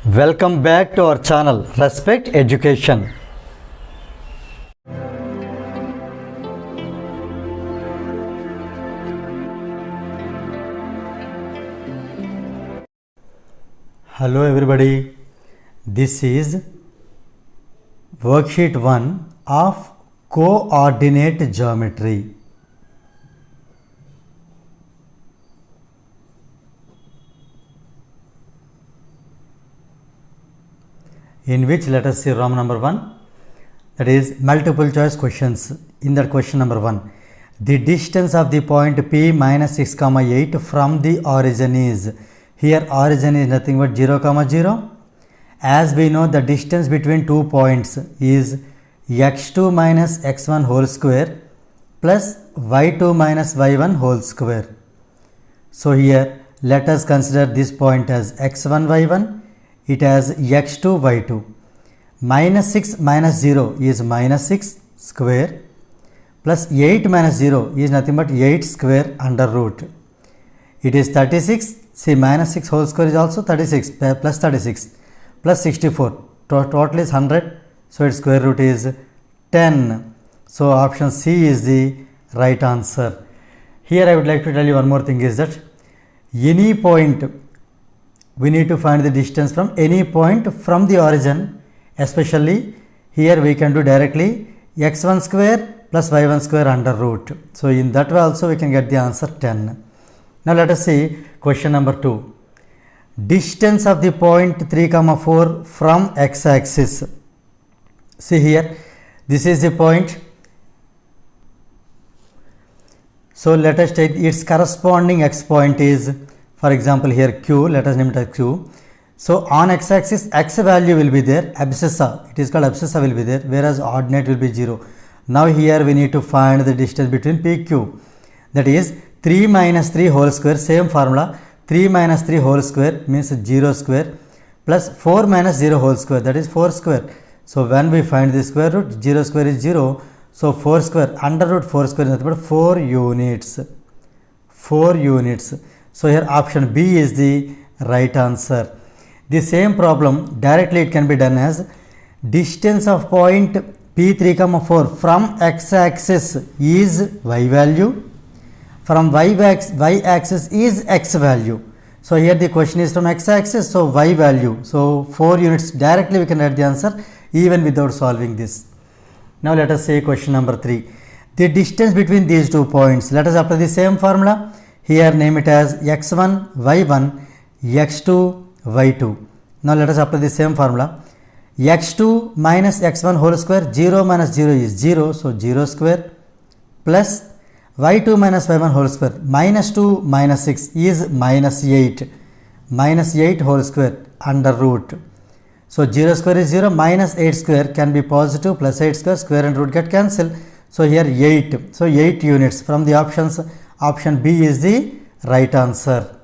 Welcome back to our channel Respect Education. Hello everybody, this is worksheet 1 of coordinate geometry. In which let us see Roman number 1, that is multiple choice questions. In that question number 1, the distance of the point P minus 6 comma 8 from the origin is, here origin is nothing but 0 comma 0. As we know, the distance between 2 points is x2 minus x1 whole square plus y2 minus y1 whole square. So here let us consider this point as x1 y1, it has x2 y2. Minus 6 minus 0 is minus 6 square plus 8 minus 0 is nothing but 8 square under root. It is 36. See, minus 6 whole square is also 36 plus 36 plus 64. Total is 100. So its square root is 10. So option C is the right answer. Here I would like to tell you one more thing is that any point, we need to find the distance from any point from the origin, especially here we can do directly x1 square plus y1 square under root. So in that way also we can get the answer 10. Now let us see question number 2. Distance of the point 3 comma 4 from x axis. See here, this is the point. So let us take its corresponding x point is, for example here q, let us name it as q. So on x axis x value will be there, abscissa, it is called abscissa will be there, whereas ordinate will be 0. Now here we need to find the distance between PQ, that is 3 minus 3 whole square, same formula, 3 minus 3 whole square means 0 square plus 4 minus 0 whole square, that is 4 square. So when we find the square root, 0 square is 0, so 4 square, under root 4 square is nothing but 4 units. 4 units. So here option B is the right answer. The same problem directly it can be done as distance of point P3 comma 4 from x axis is y value, from y axis is x value. So here the question is from x axis, so y value. So 4 units directly we can write the answer even without solving this. Now let us say question number 3. The distance between these 2 points, let us apply the same formula. Here name it as x1 y1 x2 y2. Now let us apply the same formula. x2 minus x1 whole square, 0 minus 0 is 0, so 0 square plus y2 minus y1 whole square, minus 2 minus 6 is minus 8, minus 8 whole square under root. So 0 square is 0, minus 8 square can be positive, plus 8 square, square and root get cancelled. So here 8, so 8 units from the options, option B is the right answer.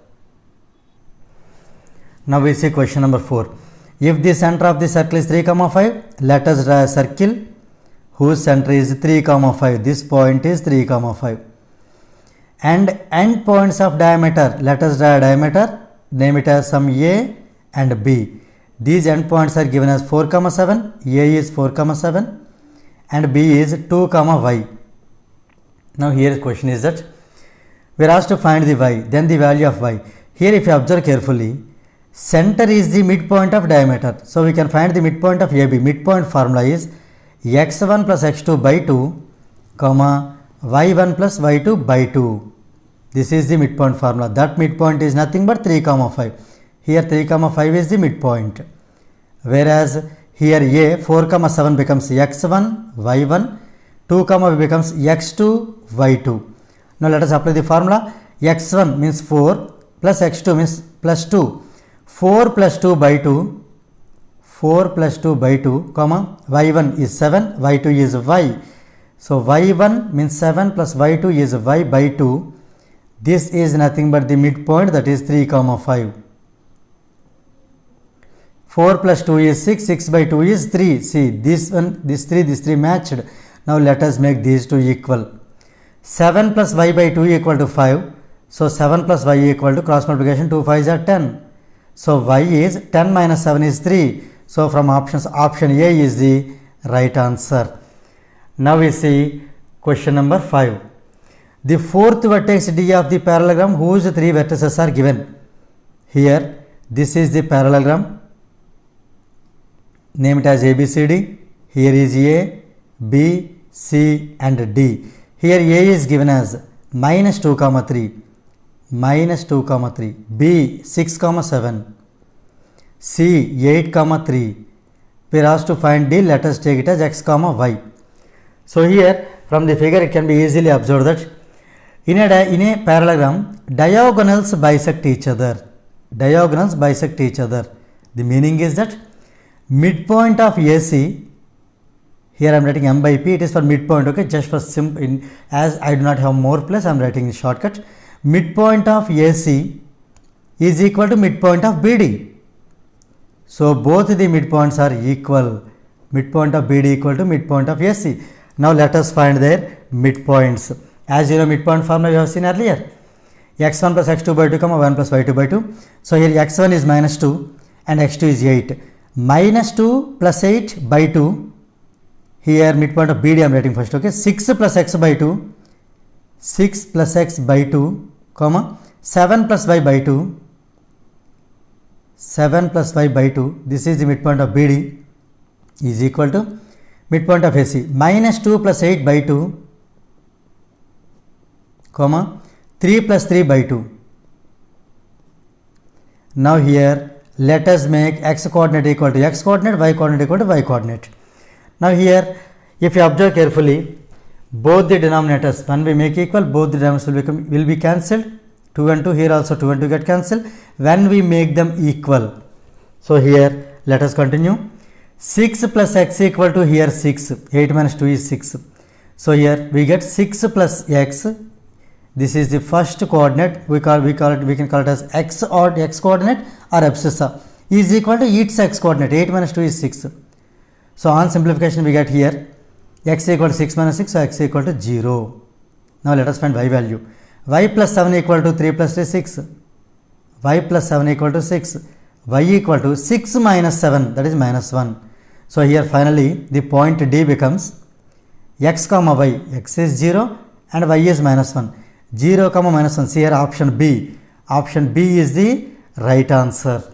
Now we see question number 4. If the center of the circle is 3 comma 5, let us draw a circle whose center is 3 comma 5. This point is 3 comma 5. And end points of diameter, let us draw a diameter, name it as some A and B. These end points are given as 4 comma 7, A is 4 comma 7 and B is 2 comma y. Now here the question is that we are asked to find the y, then the value of y. Here if you observe carefully, center is the midpoint of diameter. So we can find the midpoint of AB. Midpoint formula is x1 plus x2 by 2 comma y1 plus y2 by 2. This is the midpoint formula. That midpoint is nothing but 3 comma 5. Here 3 comma 5 is the midpoint. Whereas here A 4 comma 7 becomes x1 y1, 2 comma y becomes x2 y2. Now let us apply the formula. x1 means 4 plus x2 means plus 2. 4 plus 2 by 2, 4 plus 2 by 2, comma, y1 is 7, y2 is y. So y1 means 7 plus y2 is y by 2. This is nothing but the midpoint, that is 3 comma 5. 4 plus 2 is 6, 6 by 2 is 3. See, this one, this 3 matched. Now let us make these two equal. 7 plus y by 2 equal to 5. So 7 plus y equal to cross multiplication 2 5s are 10. So y is 10 minus 7 is 3. So from options, option A is the right answer. Now we see question number 5. The fourth vertex D of the parallelogram whose three vertices are given. Here this is the parallelogram. Name it as ABCD. Here is A, B, C and D. Here A is given as minus 2 comma 3, minus 2 comma 3, B 6 comma 7, C 8 comma 3. We are asked to find D. Let us take it as x comma y. So here from the figure it can be easily observed that in a parallelogram diagonals bisect each other. Diagonals bisect each other. The meaning is that midpoint of AC, here I am writing m by p, it is for midpoint, okay, just for as I do not have more place I am writing in shortcut. Midpoint of AC is equal to midpoint of BD. So both the midpoints are equal. Midpoint of BD equal to midpoint of AC. Now let us find their midpoints. As you know, midpoint formula we have seen earlier. x1 plus x2 by 2 comma 1 plus y2 by 2. So here x1 is minus 2 and x2 is 8. Minus 2 plus 8 by 2. Here midpoint of BD I am writing first, okay. 6 plus x by 2. 6 plus x by 2 comma 7 plus y by 2. 7 plus y by 2. This is the midpoint of BD is equal to midpoint of AC. Minus 2 plus 8 by 2 comma 3 plus 3 by 2. Now here let us make x coordinate equal to x coordinate, y coordinate equal to y coordinate. Now here if you observe carefully, both the denominators, when we make equal, both the denominators will be cancelled. 2 and 2, here also 2 and 2 get cancelled when we make them equal. So here let us continue. 6 plus x equal to here 6. 8 minus 2 is 6. So here we get 6 plus x. This is the first coordinate. We can call it as x or x coordinate or abscissa is equal to its x coordinate. 8 minus 2 is 6. So on simplification we get here x equal to 6 minus 6, so x equal to 0. Now let us find y value. Y plus 7 equal to 3 plus 3 6. Y plus 7 equal to 6. Y equal to 6 minus 7, that is minus 1. So here finally the point D becomes x comma y. X is 0 and y is minus 1. 0 comma minus 1. See here option B. Option B is the right answer.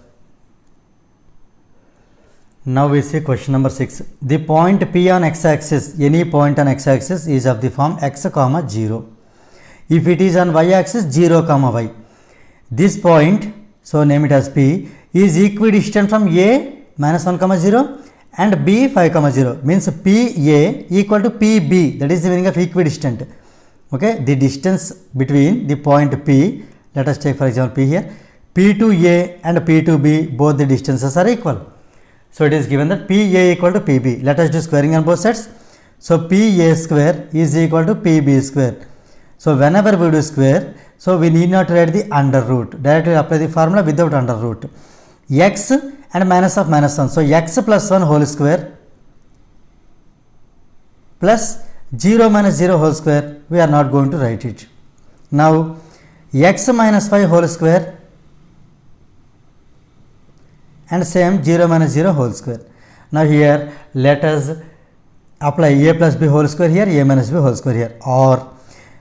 Now we see question number 6. The point P on x-axis, any point on x-axis is of the form x comma 0. If it is on y-axis, 0 comma y. This point, so name it as P, is equidistant from A minus 1 comma 0 and B 5 comma 0. Means PA equal to PB. That is the meaning of equidistant. Okay, the distance between the point P, let us take for example P here, P to A and P to B, both the distances are equal. So it is given that PA equal to PB. Let us do squaring on both sides. So PA square is equal to PB square. So whenever we do square, so we need not write the under root. Directly apply the formula without under root. X and minus of minus 1. So x plus 1 whole square plus 0 minus 0 whole square. We are not going to write it. Now x minus 5 whole square and same 0 minus 0 whole square. Now here let us apply a plus b whole square here, a minus b whole square here, or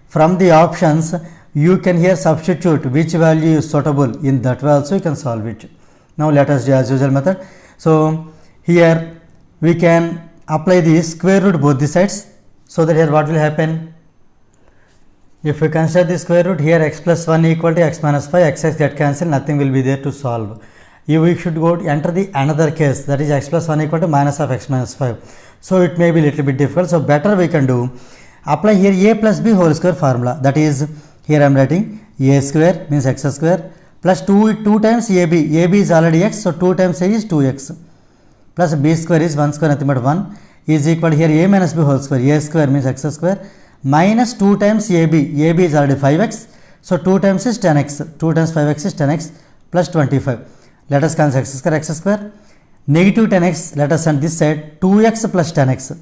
from the options you can here substitute which value is suitable. In that way also you can solve it. Now let us do as usual method. So here we can apply the square root both the sides. So that here what will happen? If we consider the square root, here x plus 1 equal to x minus 5, x get cancelled, nothing will be there to solve. We should go to enter the another case, that is x plus 1 equal to minus of x minus 5. So it may be little bit difficult. So better we can do, apply here a plus b whole square formula. That is, here I am writing a square means x square plus 2 times ab. ab is already x, so 2 times a is 2x plus b square is 1 square nothing but 1 is equal to here a minus b whole square. A square means x square minus 2 times ab. ab is already 5x, so 2 times is 10x. 2 times 5x is 10x plus 25. Let us cancel x square. Negative 10x, let us send this side, 2x plus 10x.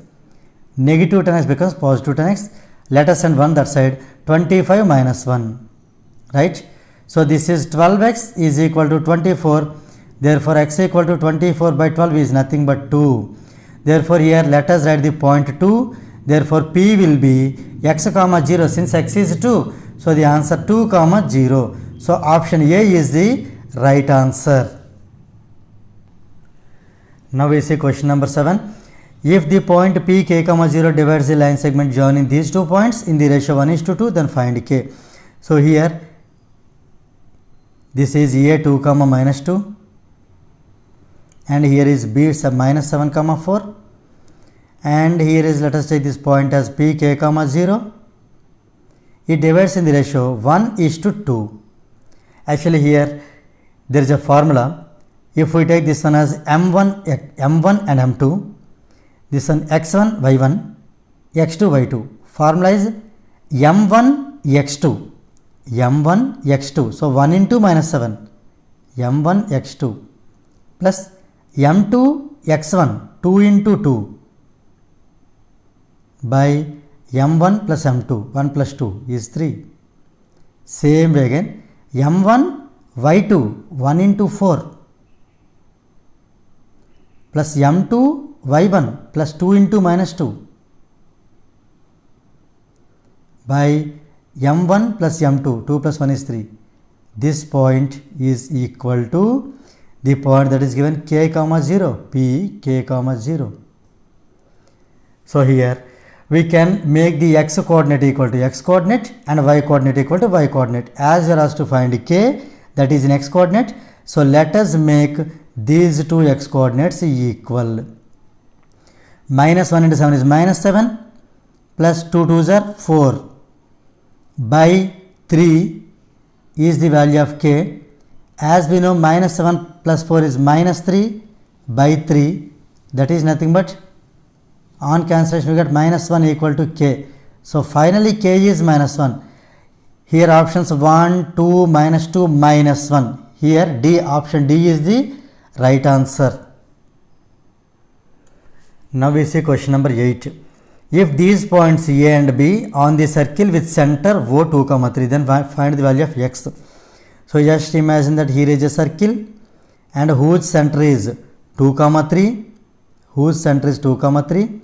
Negative 10x becomes positive 10x. Let us send 1 that side, 25 minus 1. Right? So this is 12x is equal to 24 Therefore, x equal to 24 by 12 is nothing but 2. Therefore, here let us write the point 2. Therefore, P will be x comma 0. Since x is 2, so the answer 2 comma 0. So, option A is the right answer. Now, we see question number 7. If the point P k comma 0 divides the line segment joining these 2 points in the ratio 1:2, then find k. So, here this is A 2 comma minus 2 and here is B minus 7 comma 4 and here is, let us take this point as P k comma 0. It divides in the ratio 1:2. Actually, here there is a formula. If we take this one as M1 and M2, this one x1 y1, x2 y2. Formula is M1 x2, M1 x2. So, 1 into minus 7, M1 x2 plus M2 x1, 2 into 2 by M1 plus M2, 1 plus 2 is 3. Same way again, M1 y2, 1 into 4 plus M2 y1 plus 2 into minus 2 by M1 plus M2, 2 plus 1 is 3. This point is equal to the point that is given k comma 0, P k comma 0. So, here we can make the x coordinate equal to x coordinate and y coordinate equal to y coordinate, as well as to find k, that is in x coordinate. So, let us make these two x coordinates equal. Minus 1 into 7 is minus 7 plus 2 2s are 4 by 3 is the value of k. As we know, minus 7 plus 4 is minus 3 by 3, that is nothing but on cancellation we get minus 1 equal to k. So, finally k is minus 1. Here options 1, 2, minus 2, minus 1. Here D, option D is the right answer. Now, we see question number 8. If these points A and B on the circle with center O 2, 3, then find the value of x. So, just imagine that here is a circle and whose center is 2, 3, whose center is 2, 3.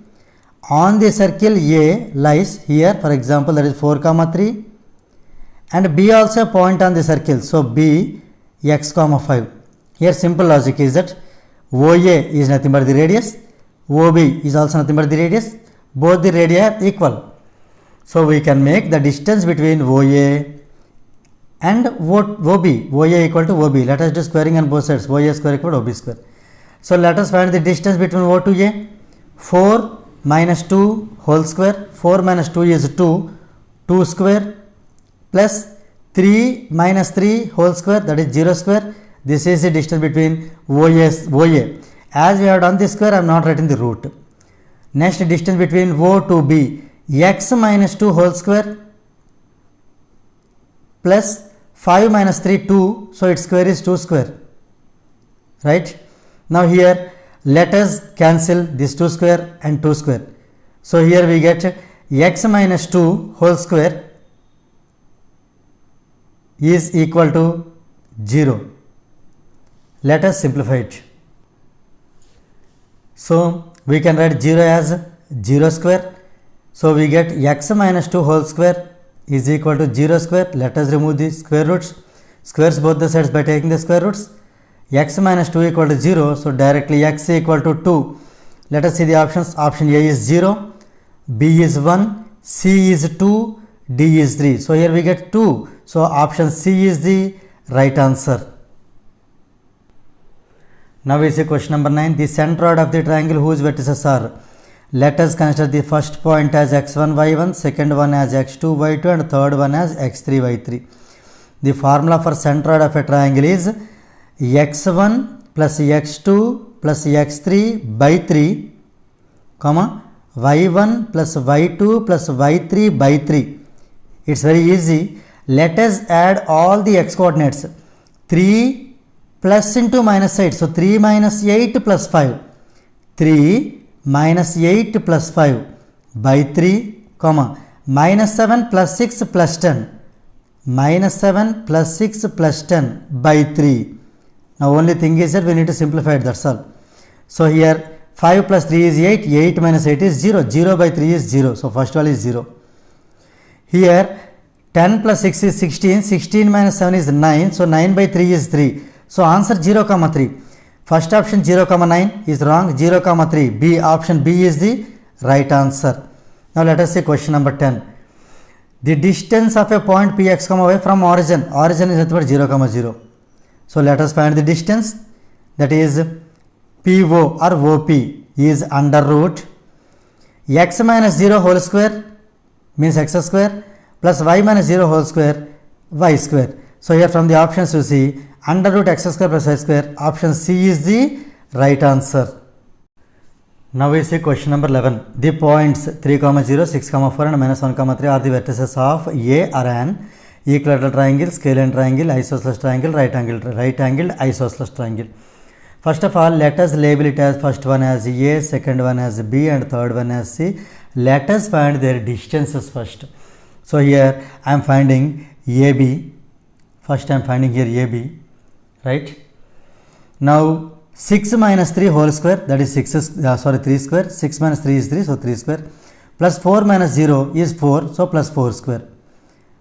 On the circle A lies here, for example, that is 4, 3 and B also a point on the circle. So, B x, 5. Here simple logic is that OA is nothing but the radius, OB is also nothing but the radius, both the radii are equal. So, we can make the distance between OA and OB, OA equal to OB. Let us do squaring on both sides, OA square equal to OB square. So, let us find the distance between O to A. 4 minus 2 whole square, 4 minus 2 is 2, 2 square plus 3 minus 3 whole square, that is 0 square. This is the distance between OA. As we have done the square, I am not writing the root. Next, distance between O to B, x minus 2 whole square plus 5 minus 3, 2. So, its square is 2 square, right. Now, here let us cancel this 2 square and 2 square. So, here we get x minus 2 whole square is equal to 0. Let us simplify it. So, we can write 0 as 0 square. So, we get x minus 2 whole square is equal to 0 square. Let us remove the square roots, squares both the sides by taking the square roots. X minus 2 equal to 0. So, directly x equal to 2. Let us see the options. Option A is 0, B is 1, C is 2, D is 3. So, here we get 2. So, option C is the right answer. Now, we see question number 9. The centroid of the triangle whose vertices are. Let us consider the first point as x1, y1, second one as x2, y2 and third one as x3, y3. The formula for centroid of a triangle is x1 plus x2 plus x3 by 3, comma, y1 plus y2 plus y3 by 3. It's very easy. Let us add all the x coordinates. 3 plus into minus 8. So, 3 minus 8 plus 5. 3 minus 8 plus 5 by 3, comma, minus 7 plus 6 plus 10. Minus 7 plus 6 plus 10 by 3. Now only thing is that we need to simplify it, that's all. So here 5 plus 3 is 8, 8 minus 8 is 0, 0 by 3 is 0, so first value is 0. Here 10 plus 6 is 16, 16 minus 7 is 9, so 9 by 3 is 3. So answer 0, 3. First option 0, 9 is wrong, 0, 3. B, option B is the right answer. Now let us see question number 10. The distance of a point px, y from origin. Origin is nothing but 0, 0. So let us find the distance, that is PO or OP is under root x minus 0 whole square means x square plus y minus 0 whole square y square. So here from the options you see under root x square plus y square, option C is the right answer. Now we see question number 11. The points 3, 0, 6, 4 and minus 1, 3 are the vertices of A are an equilateral triangle, scalene triangle, isosceles triangle, right angled isosceles triangle. First of all, let us label it as first one as A, second one as B and third one as C. Let us find their distances first. So here I am finding AB. First I am finding here AB, right? Now 6 minus 3 whole square, that is 3 square. 6 minus 3 is 3, so 3 square. Plus 4 minus 0 is 4, so plus 4 square.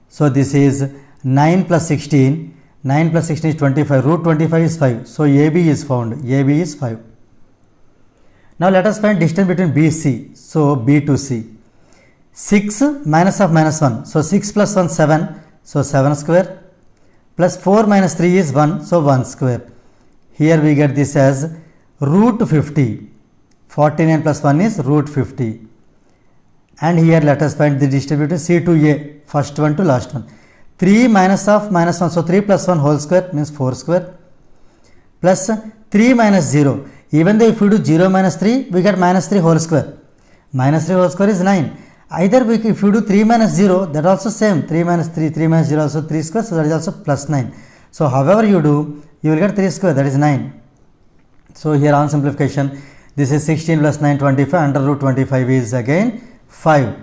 So this is 9 plus 16. 9 plus 16 is 25. Root 25 is 5. So AB is found. AB is 5. Now let us find distance between BC. So B to C. 6 minus of minus 1. So 6 plus 1 7. So 7 square. Plus 4 minus 3 is 1. So 1 square. Here we get this as root 50. 49 plus 1 is root 50. And here let us find the distance between C to A. First one to last one. 3 minus of minus 1. So 3 plus 1 whole square means 4 square. Plus 3 minus 0. Even though if we do 0 minus 3, we get minus 3 whole square. Minus 3 whole square is 9. Either if you do 3 minus 0, that also same. 3 minus 3, 3 minus 0 also 3 square. So that is also plus 9. So however you do, you will get 3 square, that is 9. So here on simplification, this is 16 plus 9, 25. Under root 25 is again 5.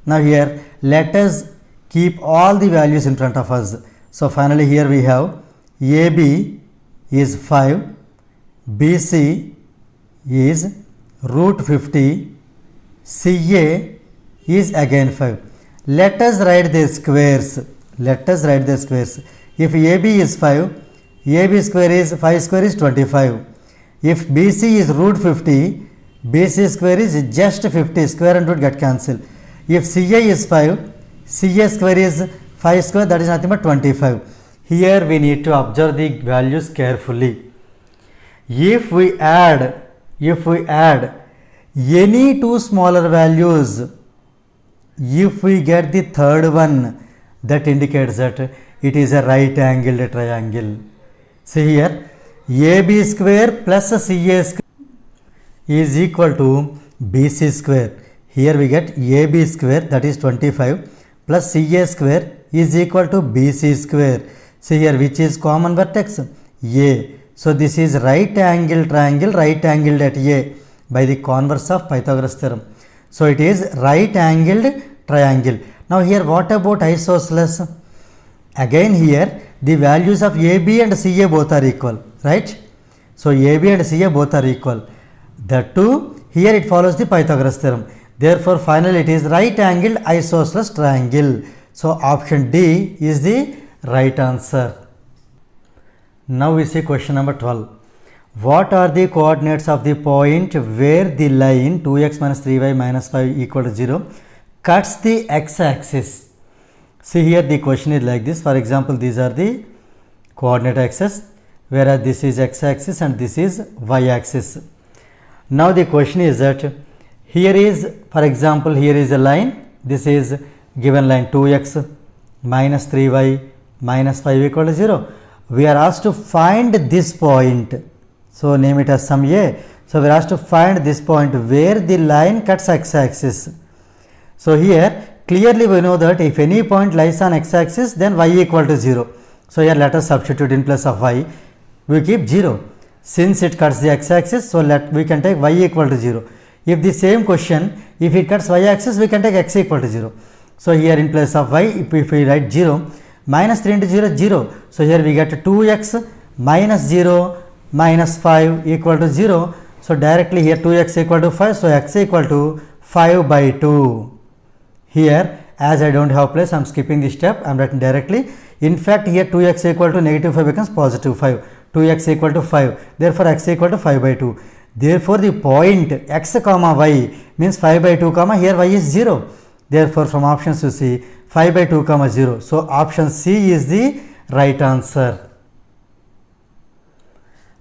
Now here let us keep all the values in front of us. So finally here we have AB is 5, BC is root 50, CA is again 5. Let us write the squares. Let us write the squares. If AB is 5, AB square is 5 square is 25. If BC is root 50, BC square is just 50, square and root get cancelled. If CA is 5, CA square is 5 square, that is nothing but 25. Here we need to observe the values carefully. If we add any two smaller values, if we get the third one, that indicates that it is a right angled triangle. See here, AB square plus CA square is equal to BC square. Here we get AB square, that is 25, plus CA square is equal to BC square. See here, which is common vertex? A. So this is right angled triangle, right angled at A by the converse of Pythagoras theorem. So it is right angled triangle. Now here what about isosceles? Again here the values of AB and CA both are equal, right? So AB and CA both are equal. That too, here it follows the Pythagoras theorem. Therefore finally it is right angled isosceles triangle. So option D is the right answer. Now we see question number 12. What are the coordinates of the point where the line 2x minus 3y minus 5 equal to 0 cuts the x-axis? See here the question is like this. For example, these are the coordinate axes, whereas this is x-axis and this is y-axis. Now the question is that here is, for example, here is a line. This is given line 2x minus 3y minus 5 equal to 0. We are asked to find this point. So name it as some A. So we are asked to find this point where the line cuts x-axis. So here clearly we know that if any point lies on x-axis, then y equal to 0. So here let us substitute in place of y. We keep 0. Since it cuts the x-axis, so we can take y equal to 0. If the same question, if it cuts y-axis, we can take x equal to 0. So here in place of y, if we write 0, minus 3 into 0 is 0. So here we get 2x minus 0 minus 5 equal to 0. So directly here 2x equal to 5. So x equal to 5 by 2. Here as I don't have place, I am skipping this step. I am writing directly. In fact, here 2x equal to negative 5 becomes positive 5. 2x equal to 5. Therefore, x equal to 5 by 2. Therefore, the point x comma y means 5 by 2 comma here y is 0. Therefore, from options you see 5 by 2 comma 0. So, option C is the right answer.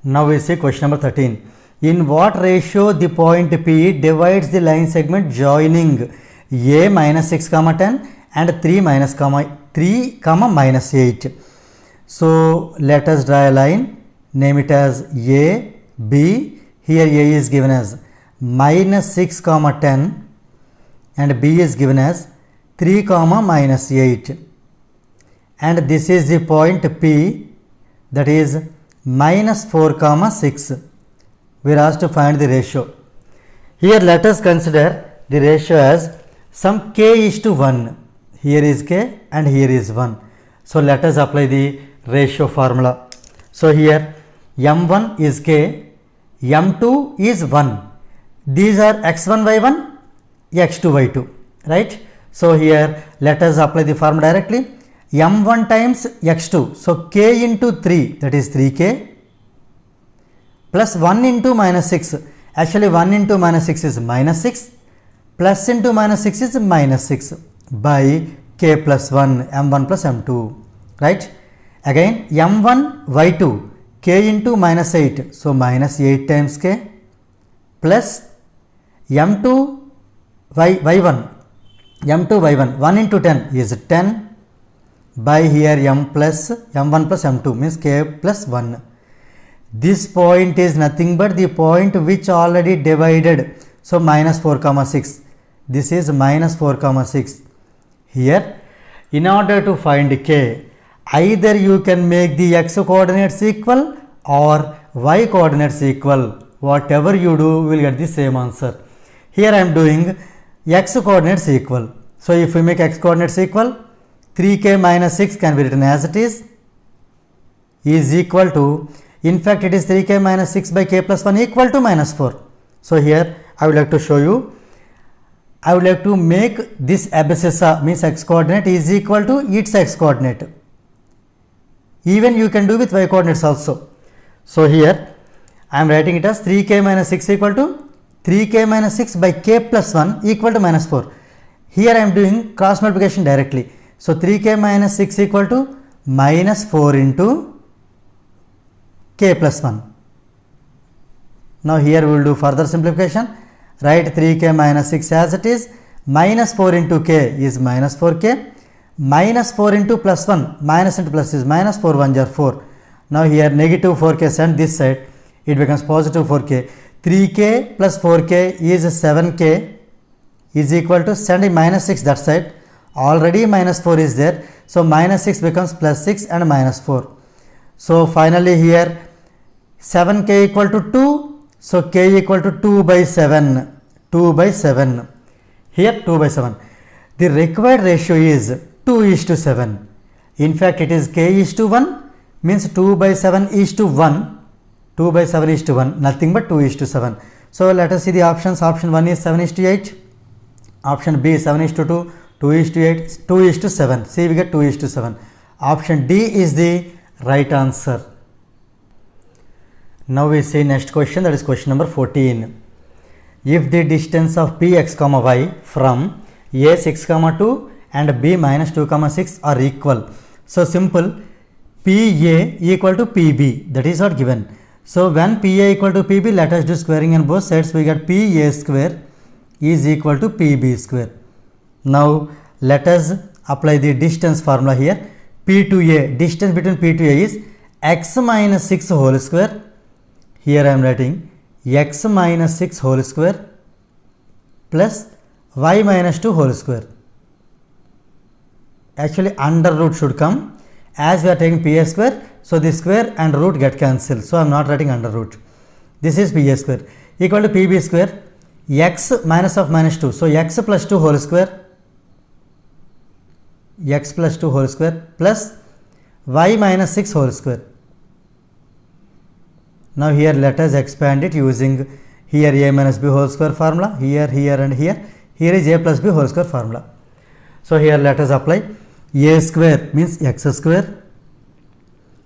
Now, we see question number 13. In what ratio the point P divides the line segment joining a minus 6 comma 10 and 3 minus 8. So, let us draw a line, name it as A, B. Here A is given as minus 6 comma 10 and B is given as 3 comma minus 8. And this is the point P, that is minus 4 comma 6. We are asked to find the ratio. Here let us consider the ratio as some k is to 1. Here is k and here is 1. So let us apply the ratio formula. So here m1 is k, m2 is 1. These are x1 y1, x2 y2, right? So here let us apply the formula directly. m1 times x2, so k into 3, that is 3k, plus 1 into minus 6. Actually 1 into minus 6 is minus 6, plus into minus 6 is minus 6 by k plus 1, m1 plus m2, right? Again m1 y2, k into minus 8, so minus 8 times k, plus m2 y1, m2 y1, 1 into 10 is 10 by here m1 plus m2 means k plus 1. This point is nothing but the point which already divided. So minus 4 comma 6. This is minus 4 comma 6. Here, in order to find k, either you can make the x coordinates equal or y coordinates equal. Whatever you do, will get the same answer. Here I am doing x coordinates equal. So if we make x coordinates equal, 3k minus 6 can be written as it is equal to, in fact it is 3k minus 6 by k plus 1 equal to minus 4. So here I would like to show you, I would like to make this abscissa means x coordinate is equal to its x coordinate. Even you can do with y coordinates also. So here I am writing it as 3k minus 6 equal to 3k minus 6 by k plus 1 equal to minus 4. Here I am doing cross multiplication directly. So 3k minus 6 equal to minus 4 into k plus 1. Now here we will do further simplification. Write 3k minus 6 as it is, minus 4 into k is minus 4k, minus 4 into plus 1, minus into plus is minus 4 1 are 4. Now here negative 4k send this side, it becomes positive 4k. 3k plus 4k is 7k is equal to sending minus 6 that side. Already minus 4 is there. So minus 6 becomes plus 6 and minus 4. So finally here 7k equal to 2. So k equal to 2 by 7. 2 by 7. Here 2 by 7. The required ratio is 2 is to 7. In fact it is k is to 1 means 2 by 7 is to 1. 2 by 7 is to 1, nothing but 2 is to 7. So let us see the options. Option 1 is 7 is to 8. Option B 7 is to 2. 2 is to 8, 2 is to 7. See, we get 2 is to 7. Option D is the right answer. Now we see next question, that is question number 14. If the distance of Px comma y from A 6 comma 2 and B minus 2 comma 6 are equal. So simple, PA equal to PB, that is not given. So when PA equal to PB, let us do squaring on both sides. We get PA square is equal to PB square. Now let us apply the distance formula here. P to A, distance between P to A is x minus 6 whole square. Here I am writing x minus 6 whole square plus y minus 2 whole square. Actually under root should come, as we are taking PA square. So the square and root get cancelled. So I am not writing under root. This is PA square equal to PB square, x minus of minus 2. So x plus 2 whole square, x plus 2 whole square plus y minus 6 whole square. Now here let us expand it using here a minus b whole square formula, here, here and here. Here is a plus b whole square formula. So here let us apply a square means x square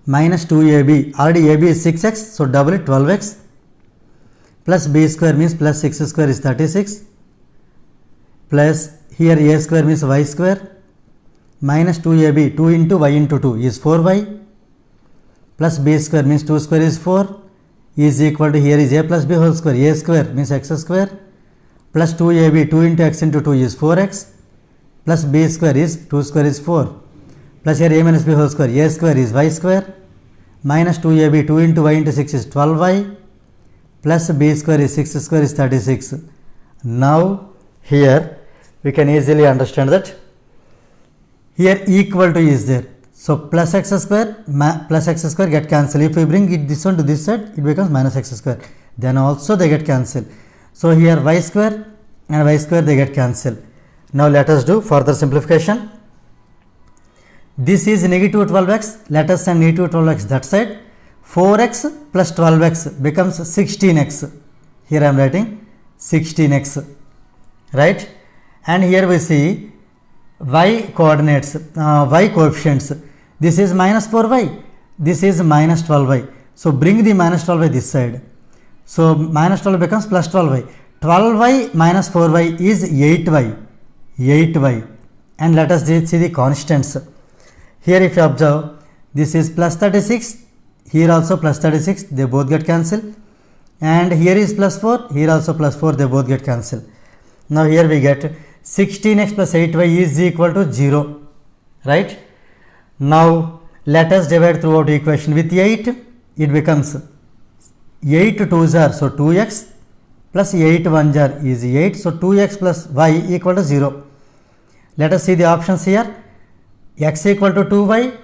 minus 2ab, already ab is 6x, so double it 12x, plus b square means plus 6 square is 36, plus here a square means y square, minus 2ab, 2 into y into 2 is 4y, plus b square means 2 square is 4, is equal to here is a plus b whole square, a square means x square, plus 2ab, 2 into x into 2 is 4x, plus b square is 2 square is 4, plus here a minus b whole square, a square is y square, minus 2ab, 2 into y into 6 is 12y, plus b square is 6 square is 36. Now here we can easily understand that here equal to is there. So plus x square get cancelled. If we bring it this one to this side, it becomes minus x square. Then also they get cancelled. So here y square and y square they get cancelled. Now let us do further simplification. This is negative 12x. Let us send negative 12x that side. 4x plus 12x becomes 16x. Here I am writing 16x. Right? And here we see y coordinates, y coefficients. This is minus 4y. This is minus 12y. So bring the minus 12y this side. So minus 12 becomes plus 12y. 12y minus 4y is 8y. 8y. And let us see the constants. Here if you observe, this is plus 36. Here also plus 36. They both get cancelled. And here is plus 4. Here also plus 4. They both get cancelled. Now here we get 16x plus 8y is equal to 0. Right? Now let us divide throughout equation with 8. It becomes 8 2s are, so 2x plus 8 1s are is 8. So 2x plus y equal to 0. Let us see the options here. X equal to 2y.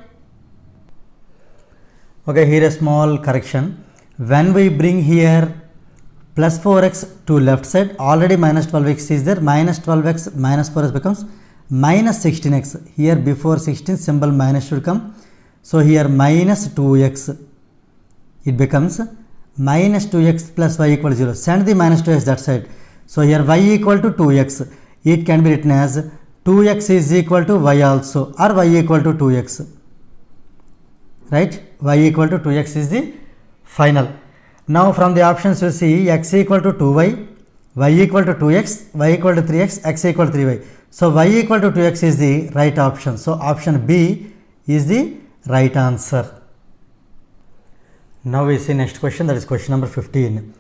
Okay, here a small correction. When we bring here plus 4x to left side, already minus 12x is there. Minus 12x minus 4x becomes minus 16x. Here before 16 symbol minus should come. So here minus 2x. It becomes minus 2x plus y equal to 0. Send the minus 2x that side. So here y equal to 2x. It can be written as 2x is equal to y also, or y equal to 2x. Right? Y equal to 2x is the final. Now from the options you see x equal to 2y, y equal to 2x, y equal to 3x, x equal to 3y. So y equal to 2x is the right option. So option B is the right answer. Now we see next question, that is question number 15.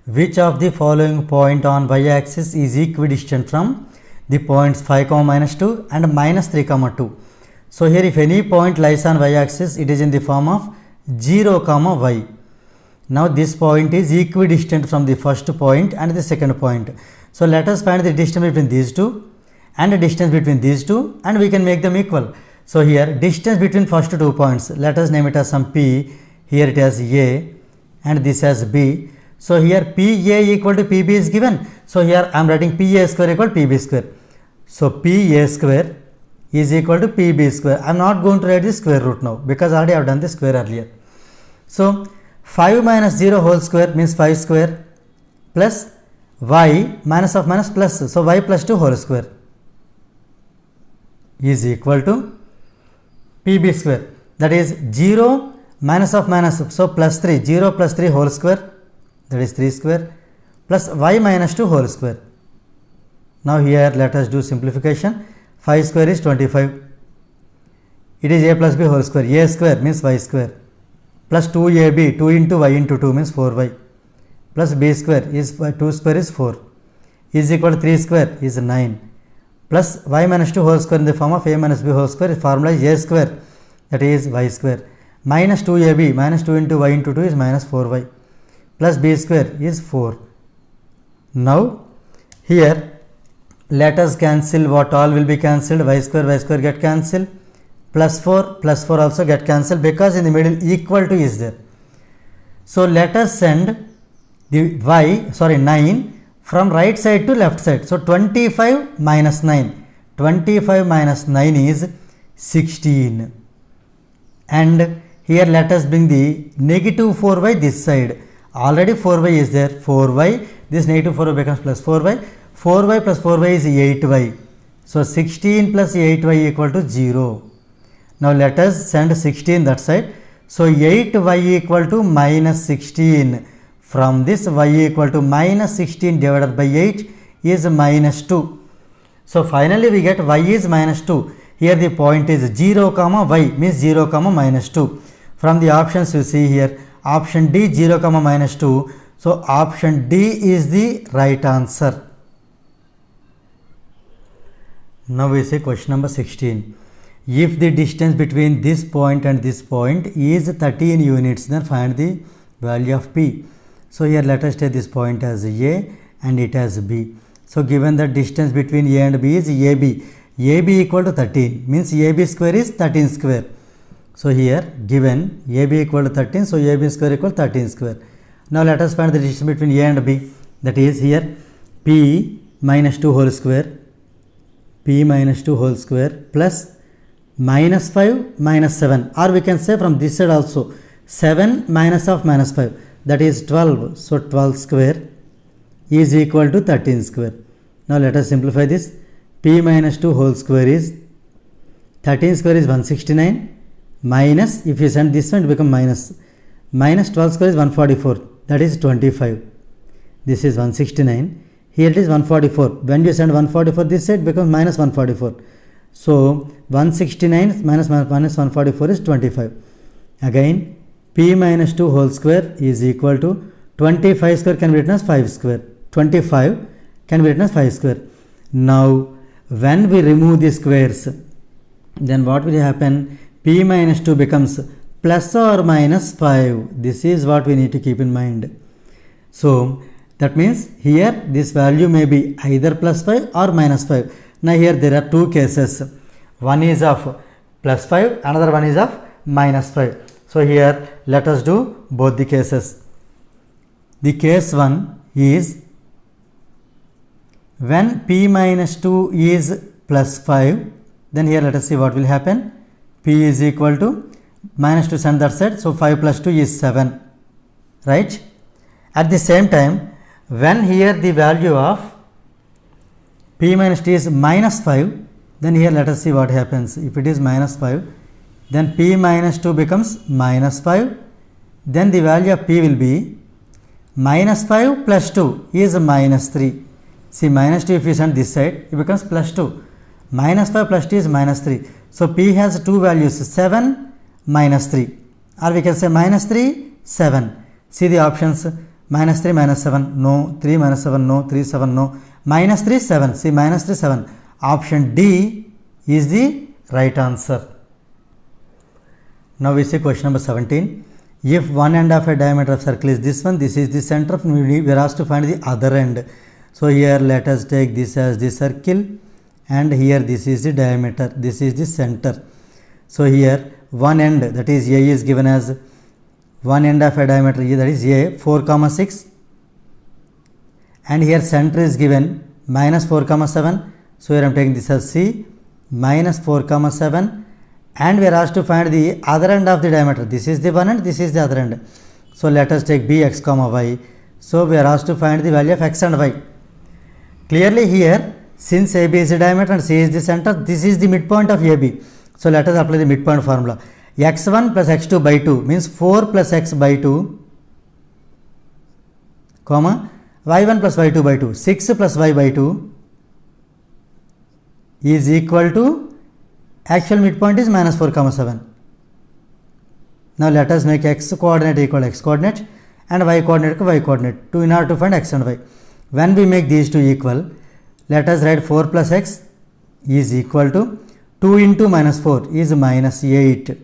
Which of the following point on y-axis is equidistant from the points 5, minus 2 and minus 3, 2? So here if any point lies on y-axis, it is in the form of 0, y. Now this point is equidistant from the first point and the second point. So let us find the distance between these two and the distance between these two, and we can make them equal. So here distance between first 2 points, let us name it as some p. Here it has a and this as b. So here PA equal to PB is given. So here I am writing PA square equal to PB square. So PA square is equal to PB square. I am not going to write the square root now because already I have done the square earlier. So 5 minus 0 whole square means 5 square plus y minus of minus plus. So y plus 2 whole square is equal to PB square. That is 0 minus of minus. So plus 3. 0 plus 3 whole square, that is 3 square, plus y minus 2 whole square. Now here let us do simplification. 5 square is 25. It is a plus b whole square. A square means y square, plus 2ab, 2 into y into 2 means 4y, plus b square is 2 square is 4, is equal to 3 square is 9, plus y minus 2 whole square in the form of a minus b whole square. Formula is a square, that is y square, minus 2ab, minus 2 into y into 2 is minus 4y, plus b square is 4. Now here let us cancel what all will be cancelled. Y square get cancelled, plus 4 also get cancelled because in the middle equal to is there. So let us send the 9 from right side to left side. So 25 minus 9. 25 minus 9 is 16. And here let us bring the negative 4y this side. Already 4y is there, 4y, this negative 4y becomes plus 4y, 4y plus 4y is 8y. So 16 plus 8y equal to 0. Now let us send 16 that side. So 8y equal to minus 16. From this y equal to minus 16 divided by 8 is minus 2. So finally we get y is minus 2. Here the point is 0 comma y means 0 comma minus 2. From the options you see here, option D 0 comma minus 2. So option D is the right answer. Now we see question number 16. If the distance between this point and this point is 13 units, then find the value of P. So here let us take this point as A and it as B. So given the distance between A and B is AB. AB equal to 13 means AB square is 13 square. So here given AB equal to 13, so AB square equal to 13 square. Now let us find the distance between A and B, that is here P minus 2 whole square, P minus 2 whole square plus minus 5 minus 7, or we can say from this side also 7 minus of minus 5, that is 12. So 12 square is equal to 13 square. Now let us simplify this. P minus 2 whole square is 13 square is 169 minus, if you send this one it become minus 12 square is 144, that is 25. This is 169, here it is 144. When you send 144 this side becomes minus 144. So 169 minus 144 is 25. Again P minus 2 whole square is equal to 25 square can be written as 5 square. 25 can be written as 5 square. Now when we remove the squares, then what will happen? P minus 2 becomes plus or minus 5. This is what we need to keep in mind. So that means here this value may be either plus 5 or minus 5. Now here there are two cases. One is of plus 5, another one is of minus 5. So here let us do both the cases. The case 1 is when P minus 2 is plus 5, then here let us see what will happen. P is equal to minus 2 send that side, so 5 plus 2 is 7, right? At the same time, when here the value of P minus 2 is minus 5, then here let us see what happens. If it is minus 5, then P minus 2 becomes minus 5, then the value of P will be minus 5 plus 2 is minus 3. See, minus 2 if you send this side, it becomes plus 2. Minus 5 plus 2 is minus 3. So P has two values, 7, minus 3. Or we can say minus 3, 7. See the options, minus 3, minus 7, no. 3, minus 7, no. 3, 7, no. Minus 3, 7. See, minus 3, 7. Option D is the right answer. Now we see question number 17. If one end of a diameter of circle is this one, this is the center, we are asked to find the other end. So here let us take this as the circle and here this is the diameter, this is the center. So here one end, that is A, is given as one end of a diameter, that is A 4 comma 6, and here center is given minus 4 comma 7. So here I am taking this as C minus 4 comma 7, and we are asked to find the other end of the diameter. This is the one end, this is the other end. So let us take B x comma y. So we are asked to find the value of x and y. Clearly here, since AB is the diameter and C is the center, this is the midpoint of AB. So let us apply the midpoint formula. X1 plus x2 by 2 means 4 plus x by 2, comma y1 plus y2 by 2, 6 plus y by 2 is equal to, actual midpoint is minus 4 comma 7. Now let us make x coordinate equal x coordinate and y coordinate equal y coordinate in order to find x and y. When we make these two equal, let us write 4 plus x is equal to 2 into minus 4 is minus 8.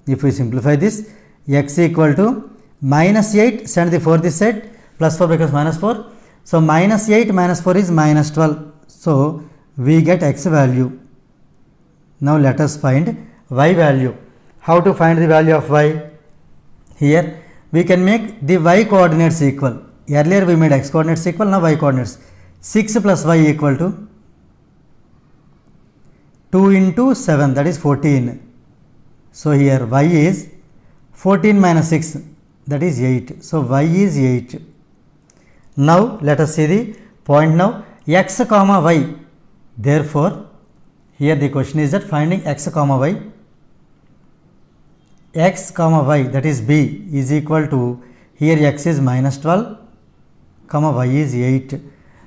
If we simplify this, x equal to minus 8, send the 4 this side, plus 4 becomes minus 4. So minus 8 minus 4 is minus 12. So we get x value. Now let us find y value. How to find the value of y? Here we can make the y coordinates equal. Earlier we made x coordinates equal, now y coordinates. 6 plus y equal to 2 into 7, that is 14. So here y is 14 minus 6, that is 8. So y is 8. Now let us see the point now, x comma y. Therefore, here the question is that finding x comma y. X comma y, that is b, is equal to, here x is minus 12 comma y is 8.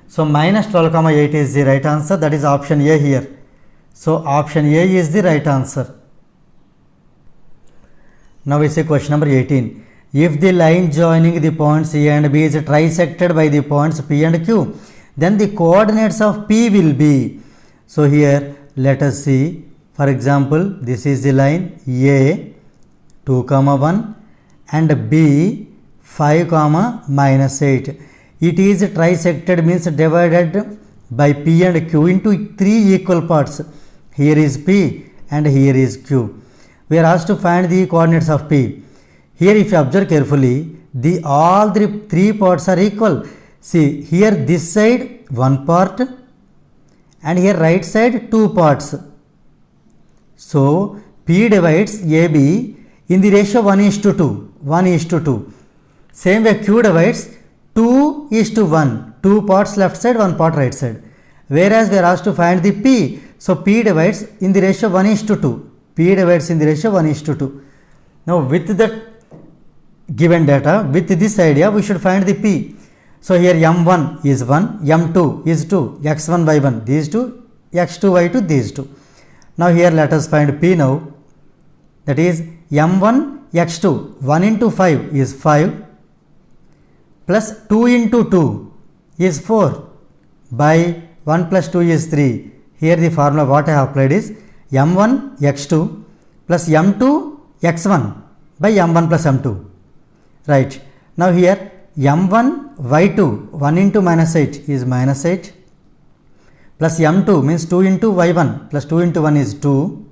So minus 12 comma 8 is the right answer, that is option A here. So option A is the right answer. Now we see question number 18. If the line joining the points A and B is trisected by the points P and Q, then the coordinates of P will be. So here let us see, for example, this is the line A 2 comma 1 and B 5 comma minus 8. It is trisected, means divided by P and Q into 3 equal parts. Here is P and here is Q. We are asked to find the coordinates of P. Here if you observe carefully, all the 3 parts are equal. See here this side 1 part and here right side 2 parts. So P divides AB in the ratio 1:2, 1:2. Same way Q divides 2:1, 2 parts left side, 1 part right side. Whereas we are asked to find the P, so P divides in the ratio 1:2. P divides in the ratio 1:2. Now with that given data, with this idea, we should find the P. So here M1 is 1, M2 is 2, x1 y1 these two, x2 y2 these two. Now here let us find P now. That is M1 x2, 1 into 5 is 5 plus 2 into 2 is 4 by 1 plus 2 is 3. Here the formula what I have applied is M1 x2 plus M2 x1 by M1 plus M2. Right. Now here M1 y2, 1 into minus 8 is minus 8 plus M2 means 2 into y1 plus 2 into 1 is 2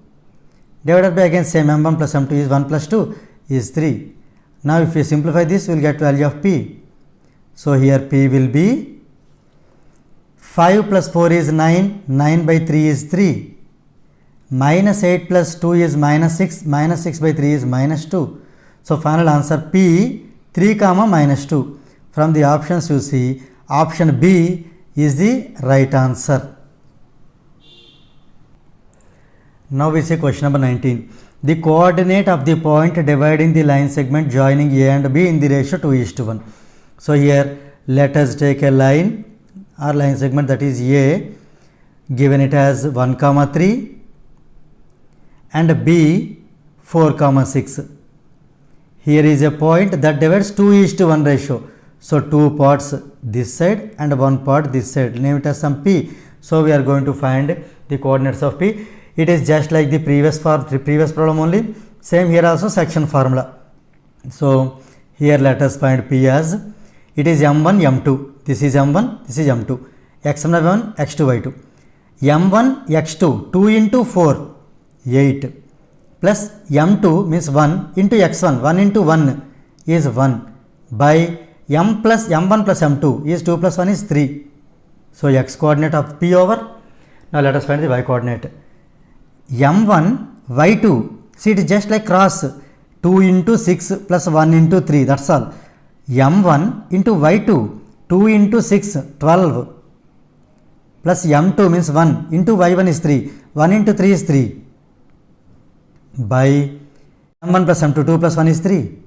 divided by again same M1 plus M2 is 1 plus 2 is 3. Now if we simplify this, we will get value of P. So here P will be 5 plus 4 is 9, 9 by 3 is 3, minus 8 plus 2 is minus 6, minus 6 by 3 is minus 2. So final answer P 3 comma minus 2. From the options you see, option B is the right answer. Now we see question number 19. The coordinate of the point dividing the line segment joining A and B in the ratio 2:1. So here let us take a line or line segment, that is A, given it as 1 comma 3 and B 4 comma 6. Here is a point that divides 2:1 ratio. So 2 parts this side and 1 part this side. Name it as some P. So we are going to find the coordinates of P. It is just like the previous problem only. Same here also section formula. So here let us find P as, it is M1 M2. This is M1, this is M2. X1 y1, x2 y2. M1 x2, 2 into 4, 8. Plus M2 means 1 into x1, 1 into 1 is 1 by M plus M1 plus M2 is 2 plus 1 is 3. So x coordinate of P over. Now let us find the y coordinate. M1 y2, see it is just like cross, 2 into 6 plus 1 into 3, that's all. M1 into y2, 2 into 6, 12 plus M2 means 1 into y1 is 3, 1 into 3 is 3 by M1 plus M2, 2 plus 1 is 3.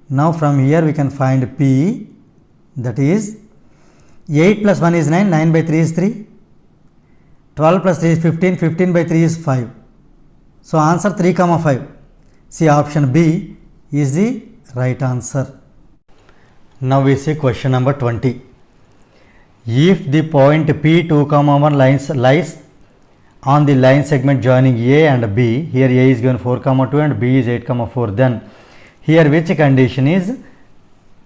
Now from here we can find P, that is 8 plus 1 is 9, 9 by 3 is 3, 12 plus 3 is 15, 15 by 3 is 5. So answer 3 comma 5. See option B is the right answer. Now we see question number 20. If the point P2 comma 1 lies on the line segment joining A and B, here A is given 4 comma 2 and B is 8 comma 4, then here which condition is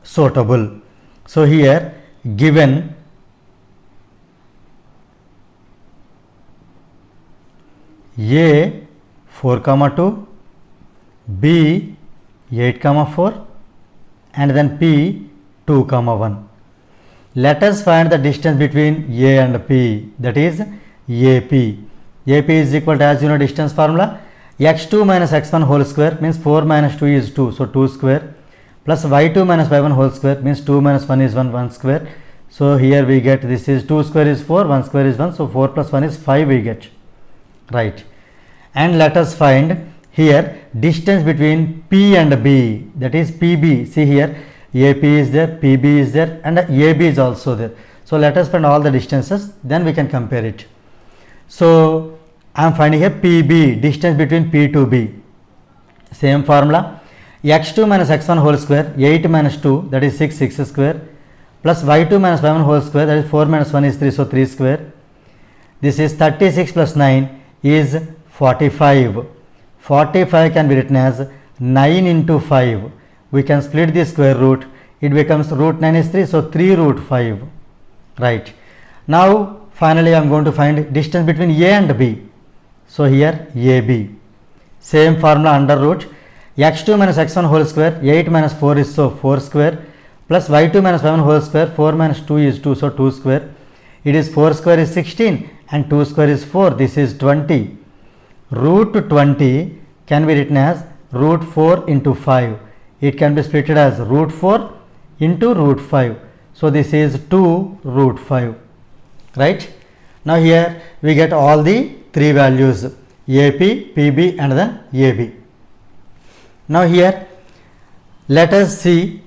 suitable? So here given A 4 comma 2, B 8 comma 4 and then P 2 comma 1. Let us find the distance between A and P, that is AP. AP is equal to, as you know, distance formula, x2 minus x1 whole square means 4 minus 2 is 2, so 2 square, plus y2 minus y1 whole square means 2 minus 1 is 1, 1 square. So here we get, this is 2 square is 4, 1 square is 1, so 4 plus 1 is 5 we get, right. And let us find here distance between P and B, that is PB. See here, AP is there, PB is there, and AB is also there. So let us find all the distances, then we can compare it. So I am finding here PB, distance between P to B. Same formula, x2 minus x1 whole square, 8 minus 2, that is 6, 6 square, plus y2 minus y1 whole square, that is 4 minus 1 is 3, so 3 square. This is 36 plus 9 is 45. 45 can be written as 9 into 5. We can split the square root, it becomes root 9 is 3, so 3 root 5, right. Now finally I am going to find distance between A and B. So here AB, same formula, under root x2 minus x1 whole square, 8 minus 4 is, so 4 square, plus y2 minus y1 whole square, 4 minus 2 is 2, so 2 square. It is 4 square is 16 and 2 square is 4, this is 20. Root 20 can be written as root 4 into 5. It can be split as root 4 into root 5. So this is 2 root 5, right. Now here we get all the three values, AP, PB and then AB. Now here let us see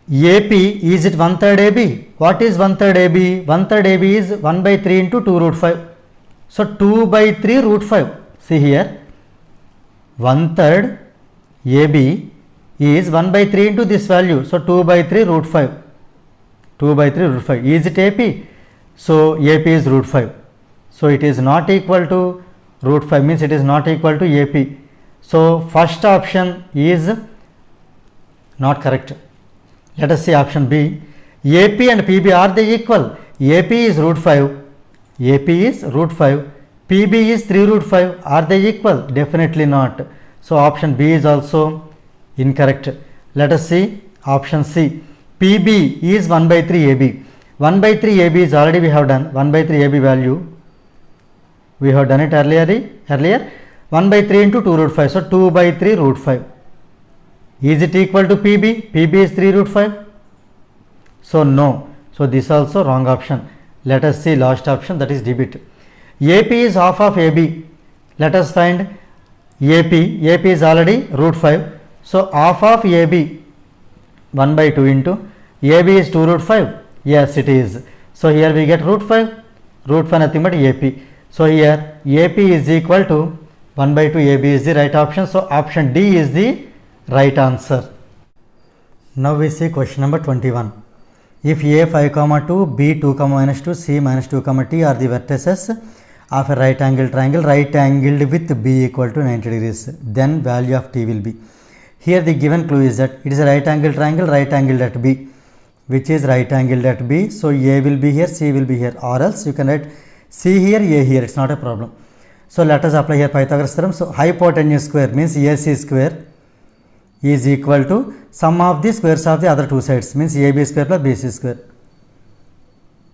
AP, is it 1/3 AB? What is 1/3 AB? 1/3 AB is 1 by 3 into 2 root 5. So 2 by 3 root 5. See here, 1/3 AB is 1 by 3 into this value. So 2 by 3 root 5. 2 by 3 root 5. Is it AP? So AP is root 5. So it is not equal to root 5, means it is not equal to AP. So first option is not correct. Let us see option B. AP and PB, are they equal? AP is root 5. AP is root 5. PB is 3 root 5. Are they equal? Definitely not. So option B is also incorrect. Let us see option C. PB is 1 by 3 AB. 1 by 3 AB is already we have done. 1 by 3 AB value, we have done it earlier. 1 by 3 into 2 root 5. So 2 by 3 root 5. Is it equal to PB? PB is 3 root 5. So no. So this also wrong option. Let us see last option, that is debit. AP is half of AB. Let us find AP. AP is already root 5. So half of AB, 1 by 2 into AB is 2 root 5. Yes, it is. So here we get root 5. Root 5 nothing but AP. So here AP is equal to 1 by 2 AB is the right option. So option D is the right answer. Now we see question number 21. If A 5, 2, B 2, -2, C -2, T are the vertices of a right angle triangle, right angled with B equal to 90 degrees, then value of T will be. Here the given clue is that it is a right angle triangle, right angled at B, which is right angled at B. So A will be here, C will be here, or else you can write C here, A here, it's not a problem. So let us apply here Pythagoras theorem. So hypotenuse square means AC square is equal to sum of the squares of the other two sides, means AB square plus BC square.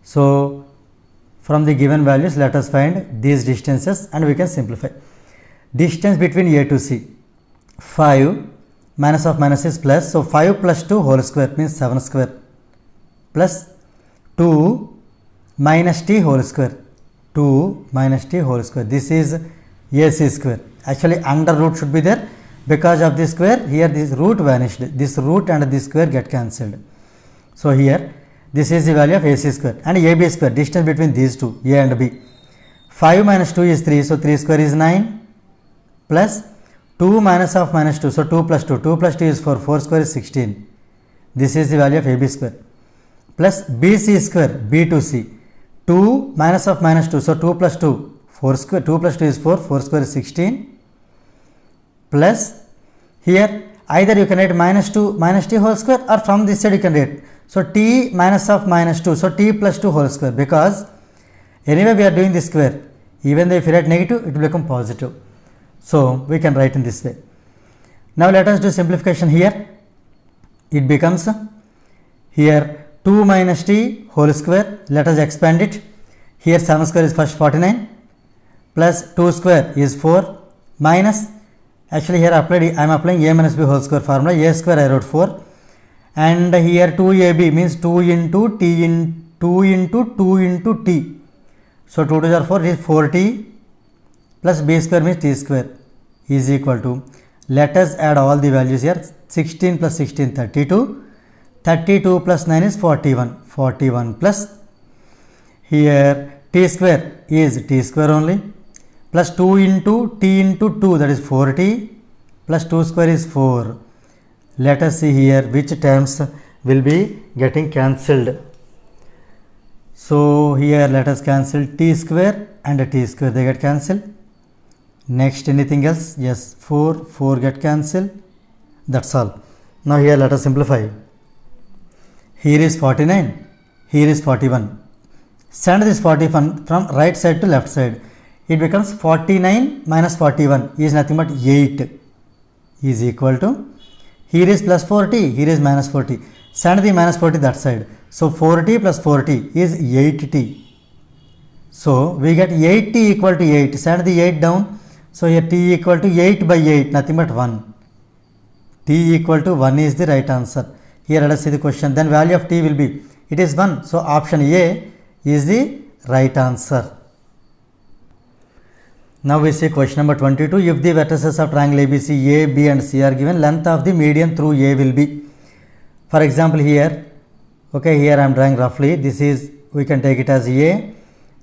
So from the given values, let us find these distances and we can simplify. Distance between A to C, 5 minus of minus is plus, so 5 plus 2 whole square means 7 square, plus 2 minus T whole square, 2 minus T whole square. This is AC square. Actually under root should be there, because of this square here this root vanished, this root and this square get cancelled. So here this is the value of AC square and AB square, distance between these two, A and B. 5 minus 2 is 3, so 3 square is 9, plus 2 minus of minus 2, so 2 plus 2, 2 plus 2 is 4, 4 square is 16. This is the value of AB square, plus BC square, B to C, 2 minus of minus 2, so 2 plus 2, 4 square, 2 plus 2 is 4, 4 square is 16, plus here either you can write minus 2 minus T whole square, or from this side you can write, so T minus of minus 2, so T plus 2 whole square, because anyway we are doing this square, even though if you write negative it will become positive. So we can write in this way. Now let us do simplification here. It becomes here 2 minus T whole square, let us expand it. Here 7 square is first 49, plus 2 square is 4, minus Actually here I am applying a minus b whole square formula. A square I wrote 4, and here 2ab means 2 into t in 2 into 2 into t. So 2 to 4 is 4t plus b square means t square is equal to, let us add all the values here. 16 plus 16 32, 32 plus 9 is 41, 41 plus here t square is t square only, plus 2 into t into 2, that is 4t, plus 2 square is 4. Let us see here which terms will be getting cancelled. So here let us cancel t square and t square, they get cancelled. Next, anything else? Yes, 4 get cancelled. That's all. Now here let us simplify. Here is 49, here is 41. Send this 41 from right side to left side. It becomes 49 minus 41 is nothing but 8 is equal to, here is plus 40, here is minus 40. Send the minus 40 that side. So 40 plus 40 is 8t. So we get 8t equal to 8. Send the 8 down. So here t equal to 8 by 8, nothing but 1. T equal to 1 is the right answer. Here let us see the question. Then value of t will be, it is 1. So option A is the right answer. Now we see question number 22. If the vertices of triangle ABC, A, B and C are given, length of the median through A will be. For example here, okay, here I am drawing roughly. This is, we can take it as A,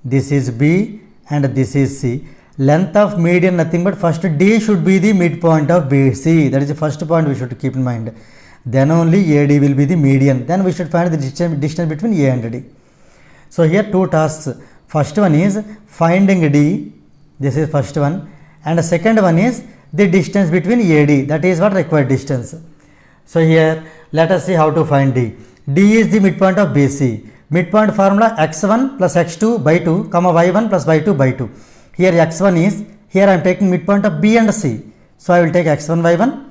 this is B and this is C. Length of median nothing but first D should be the midpoint of BC. That is the first point we should keep in mind. Then only AD will be the median. Then we should find the distance between A and D. So here two tasks. First one is finding D. This is first one. And the second one is the distance between AD. That is what required distance. So here let us see how to find D. D is the midpoint of BC. Midpoint formula x1 plus x2 by 2, comma y1 plus y2 by 2. Here x1 is, here I am taking midpoint of B and C. So I will take x1 y1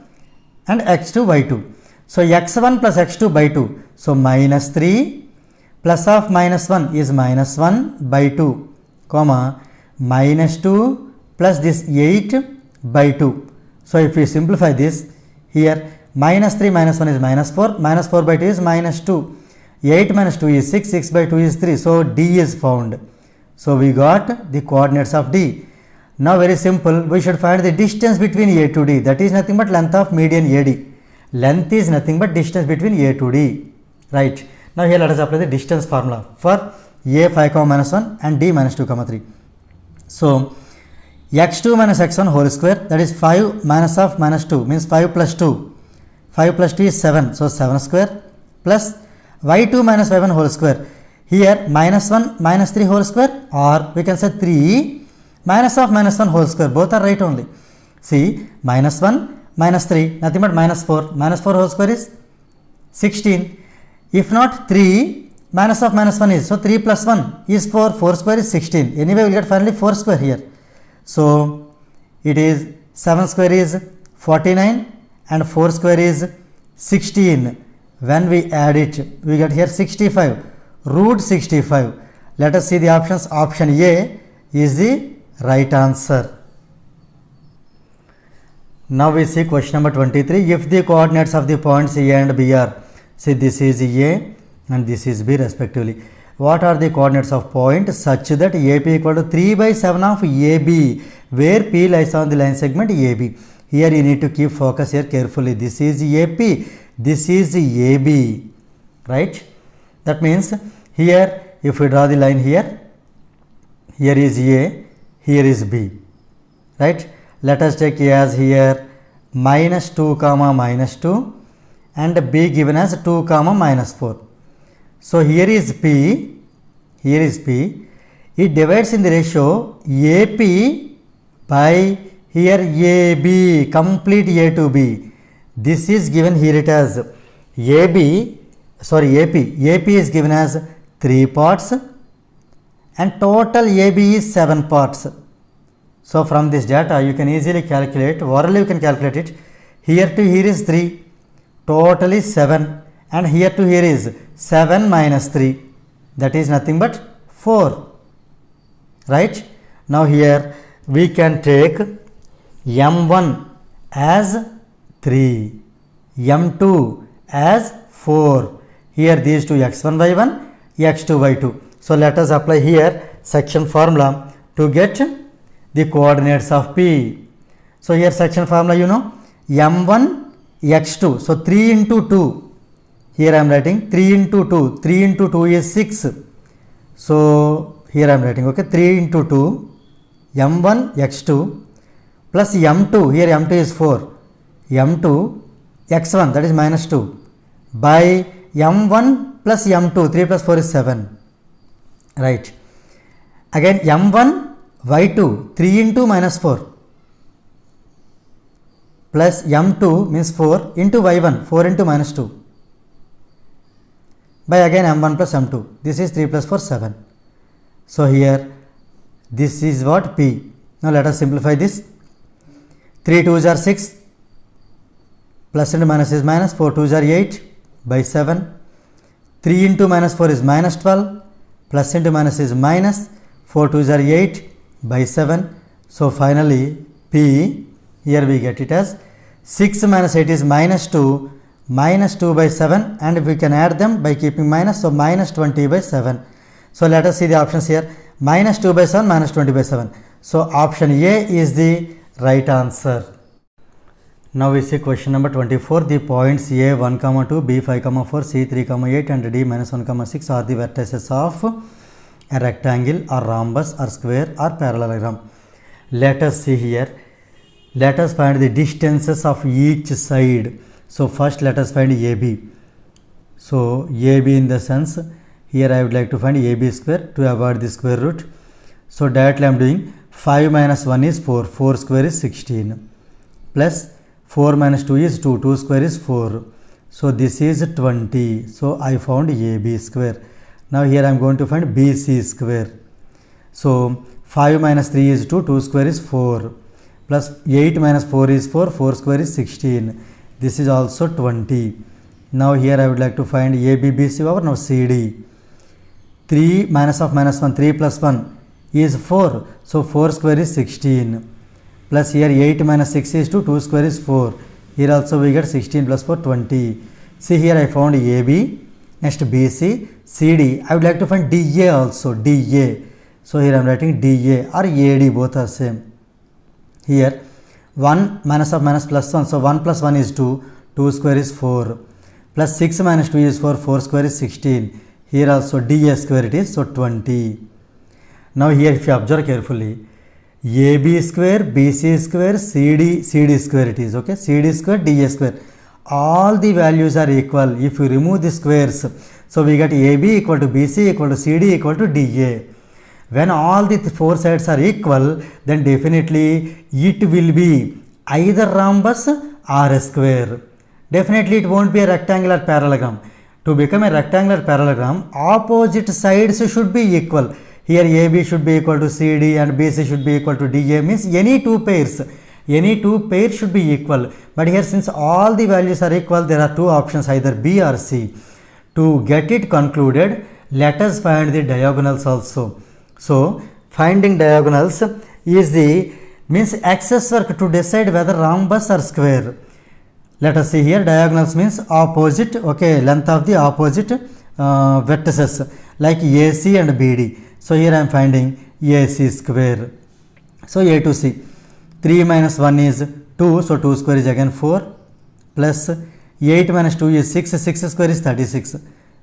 and x2 y2. So x1 plus x2 by 2. So minus 3 plus of minus 1 is minus 1 by 2, comma minus 2 plus this 8 by 2. So if we simplify this, here minus 3 minus 1 is minus 4, minus 4 by 2 is minus 2. 8 minus 2 is 6, 6 by 2 is 3. So D is found. So we got the coordinates of D. Now very simple, we should find the distance between A to D. That is nothing but length of median AD. Length is nothing but distance between A to D. Right. Now here let us apply the distance formula for A 5, minus 1 and D minus 2, 3. So x2 minus x1 whole square, that is 5 minus of minus 2 means 5 plus 2. 5 plus 2 is 7. So 7 square plus y2 minus y1 whole square. Here minus 1 minus 3 whole square, or we can say 3 minus of minus 1 whole square. Both are right only. See, minus 1 minus 3 nothing but minus 4. Minus 4 whole square is 16. If not 3 minus of minus 1 is, so 3 plus 1 is 4. 4 square is 16. Anyway we will get finally 4 square here. So it is 7 square is 49 and 4 square is 16. When we add it, we get here 65. Root 65. Let us see the options. Option A is the right answer. Now we see question number 23. If the coordinates of the points A and B are, see this is A and this is B respectively. What are the coordinates of point such that AP equal to 3 by 7 of AB, where P lies on the line segment AB. Here you need to keep focus here carefully. This is AP, this is AB, right? That means here if we draw the line here, here is A, here is B, right? Let us take A as here minus 2 comma minus 2 and B given as 2 comma minus 4. So here is P, here is P. It divides in the ratio AP by here AB, complete A to B. This is given here it as AP is given as 3 parts and total AB is 7 parts. So from this data you can easily calculate, orally you can calculate it. Here to here is 3, total is 7, and here to here is 7 minus 3, that is nothing but 4, right? Now here we can take M1 as 3, m2 as 4. Here these two x1 y1, x2 y2. So let us apply here section formula to get the coordinates of P. So here section formula you know, m1 x2. So 3 into 2. Here I am writing 3 into 2. 3 into 2 is 6. So here I am writing, okay, 3 into 2, m1 x2 plus m2, here m2 is 4, m2 x1, that is minus 2, by m1 plus m2, 3 plus 4 is 7, right. Again m1 y2, 3 into minus 4 plus m2 means 4 into y1, 4 into minus 2, by again m1 plus m2, this is 3 plus 4, 7. So here this is what P. Now let us simplify this. 3 2s are 6, plus into minus is minus, 4 2s are 8 by 7. 3 into minus 4 is minus 12, plus into minus is minus, 4 2s are 8 by 7. So finally P, here we get it as 6 minus 8 is minus 2, minus 2 by 7, and we can add them by keeping minus, so minus 20 by 7. So let us see the options here, minus 2 by 7, minus 20 by 7. So option A is the right answer. Now we see question number 24. The points A 1, 2, B 5, 4, C 3, 8 and D minus 1, 6 are the vertices of a rectangle or rhombus or square or parallelogram. Let us see here. Let us find the distances of each side. So first let us find AB. So AB in the sense, here I would like to find AB square to avoid the square root. So directly I am doing 5 minus 1 is 4, 4 square is 16, plus 4 minus 2 is 2, 2 square is 4. So this is 20. So I found AB square. Now here I am going to find BC square. So 5 minus 3 is 2, 2 square is 4, plus 8 minus 4 is 4, 4 square is 16. This is also 20. Now here I would like to find AB, BC over now CD. 3 minus of minus 1, 3 plus 1 is 4. So 4 square is 16. Plus here 8 minus 6 is 2, 2 square is 4. Here also we get 16 plus 4, 20. See here I found AB, next BC, CD. I would like to find DA also, DA. So here I am writing DA or AD, both are same. Here 1 minus of minus plus 1. So 1 plus 1 is 2, 2 square is 4. Plus 6 minus 2 is 4, 4 square is 16. Here also DA square it is, so 20. Now here if you observe carefully, AB square, BC square, CD square it is, okay, CD square, DA square. All the values are equal if you remove the squares. So we get AB equal to BC equal to CD equal to DA. When all the four sides are equal, then definitely it will be either rhombus or a square. Definitely it won't be a rectangular parallelogram. To become a rectangular parallelogram, opposite sides should be equal. Here AB should be equal to CD and BC should be equal to DA, means any two pairs should be equal. But here since all the values are equal, there are two options, either B or C. To get it concluded, let us find the diagonals also. So finding diagonals is the means excess work to decide whether rhombus or square. Let us see here, diagonals means opposite, okay, length of the opposite vertices like AC and BD. So here I am finding AC square. So A to C, 3 minus 1 is 2, so 2 square is again 4, plus 8 minus 2 is 6, 6 square is 36.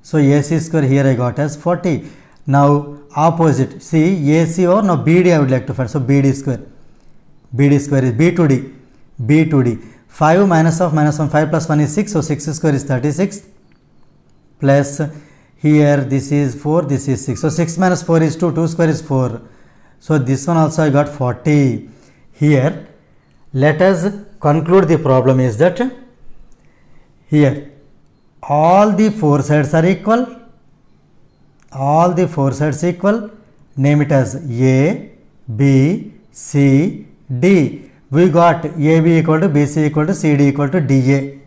So AC square here I got as 40. Now opposite, see AC or now BD I would like to find. So BD square is B to D, 5 minus of minus 1, 5 plus 1 is 6, so 6 square is 36, plus here this is 4, this is 6. So 6 minus 4 is 2, 2 square is 4. So this one also I got 40. Here let us conclude the problem is that here all the four sides are equal. Name it as A, B, C, D. We got AB equal to BC equal to CD equal to DA.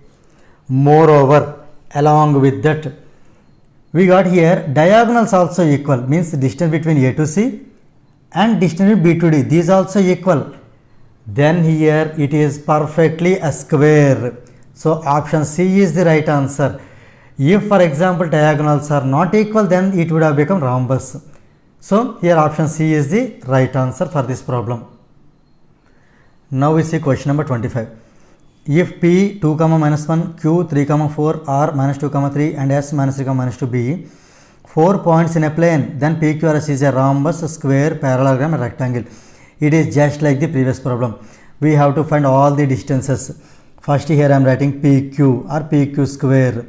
Moreover, along with that, we got here diagonals also equal, means distance between A to C and distance between B to D. These also equal. then here it is perfectly a square. So option C is the right answer. If for example diagonals are not equal, then it would have become rhombus. So here option C is the right answer for this problem. Now we see question number 25. If P 2, minus 1, Q 3, 4, R minus 2, 3 and S minus 3, minus 2 be 4 points in a plane, then PQRS is a rhombus, square, parallelogram and rectangle. It is just like the previous problem. We have to find all the distances. First here I am writing PQ or PQ square.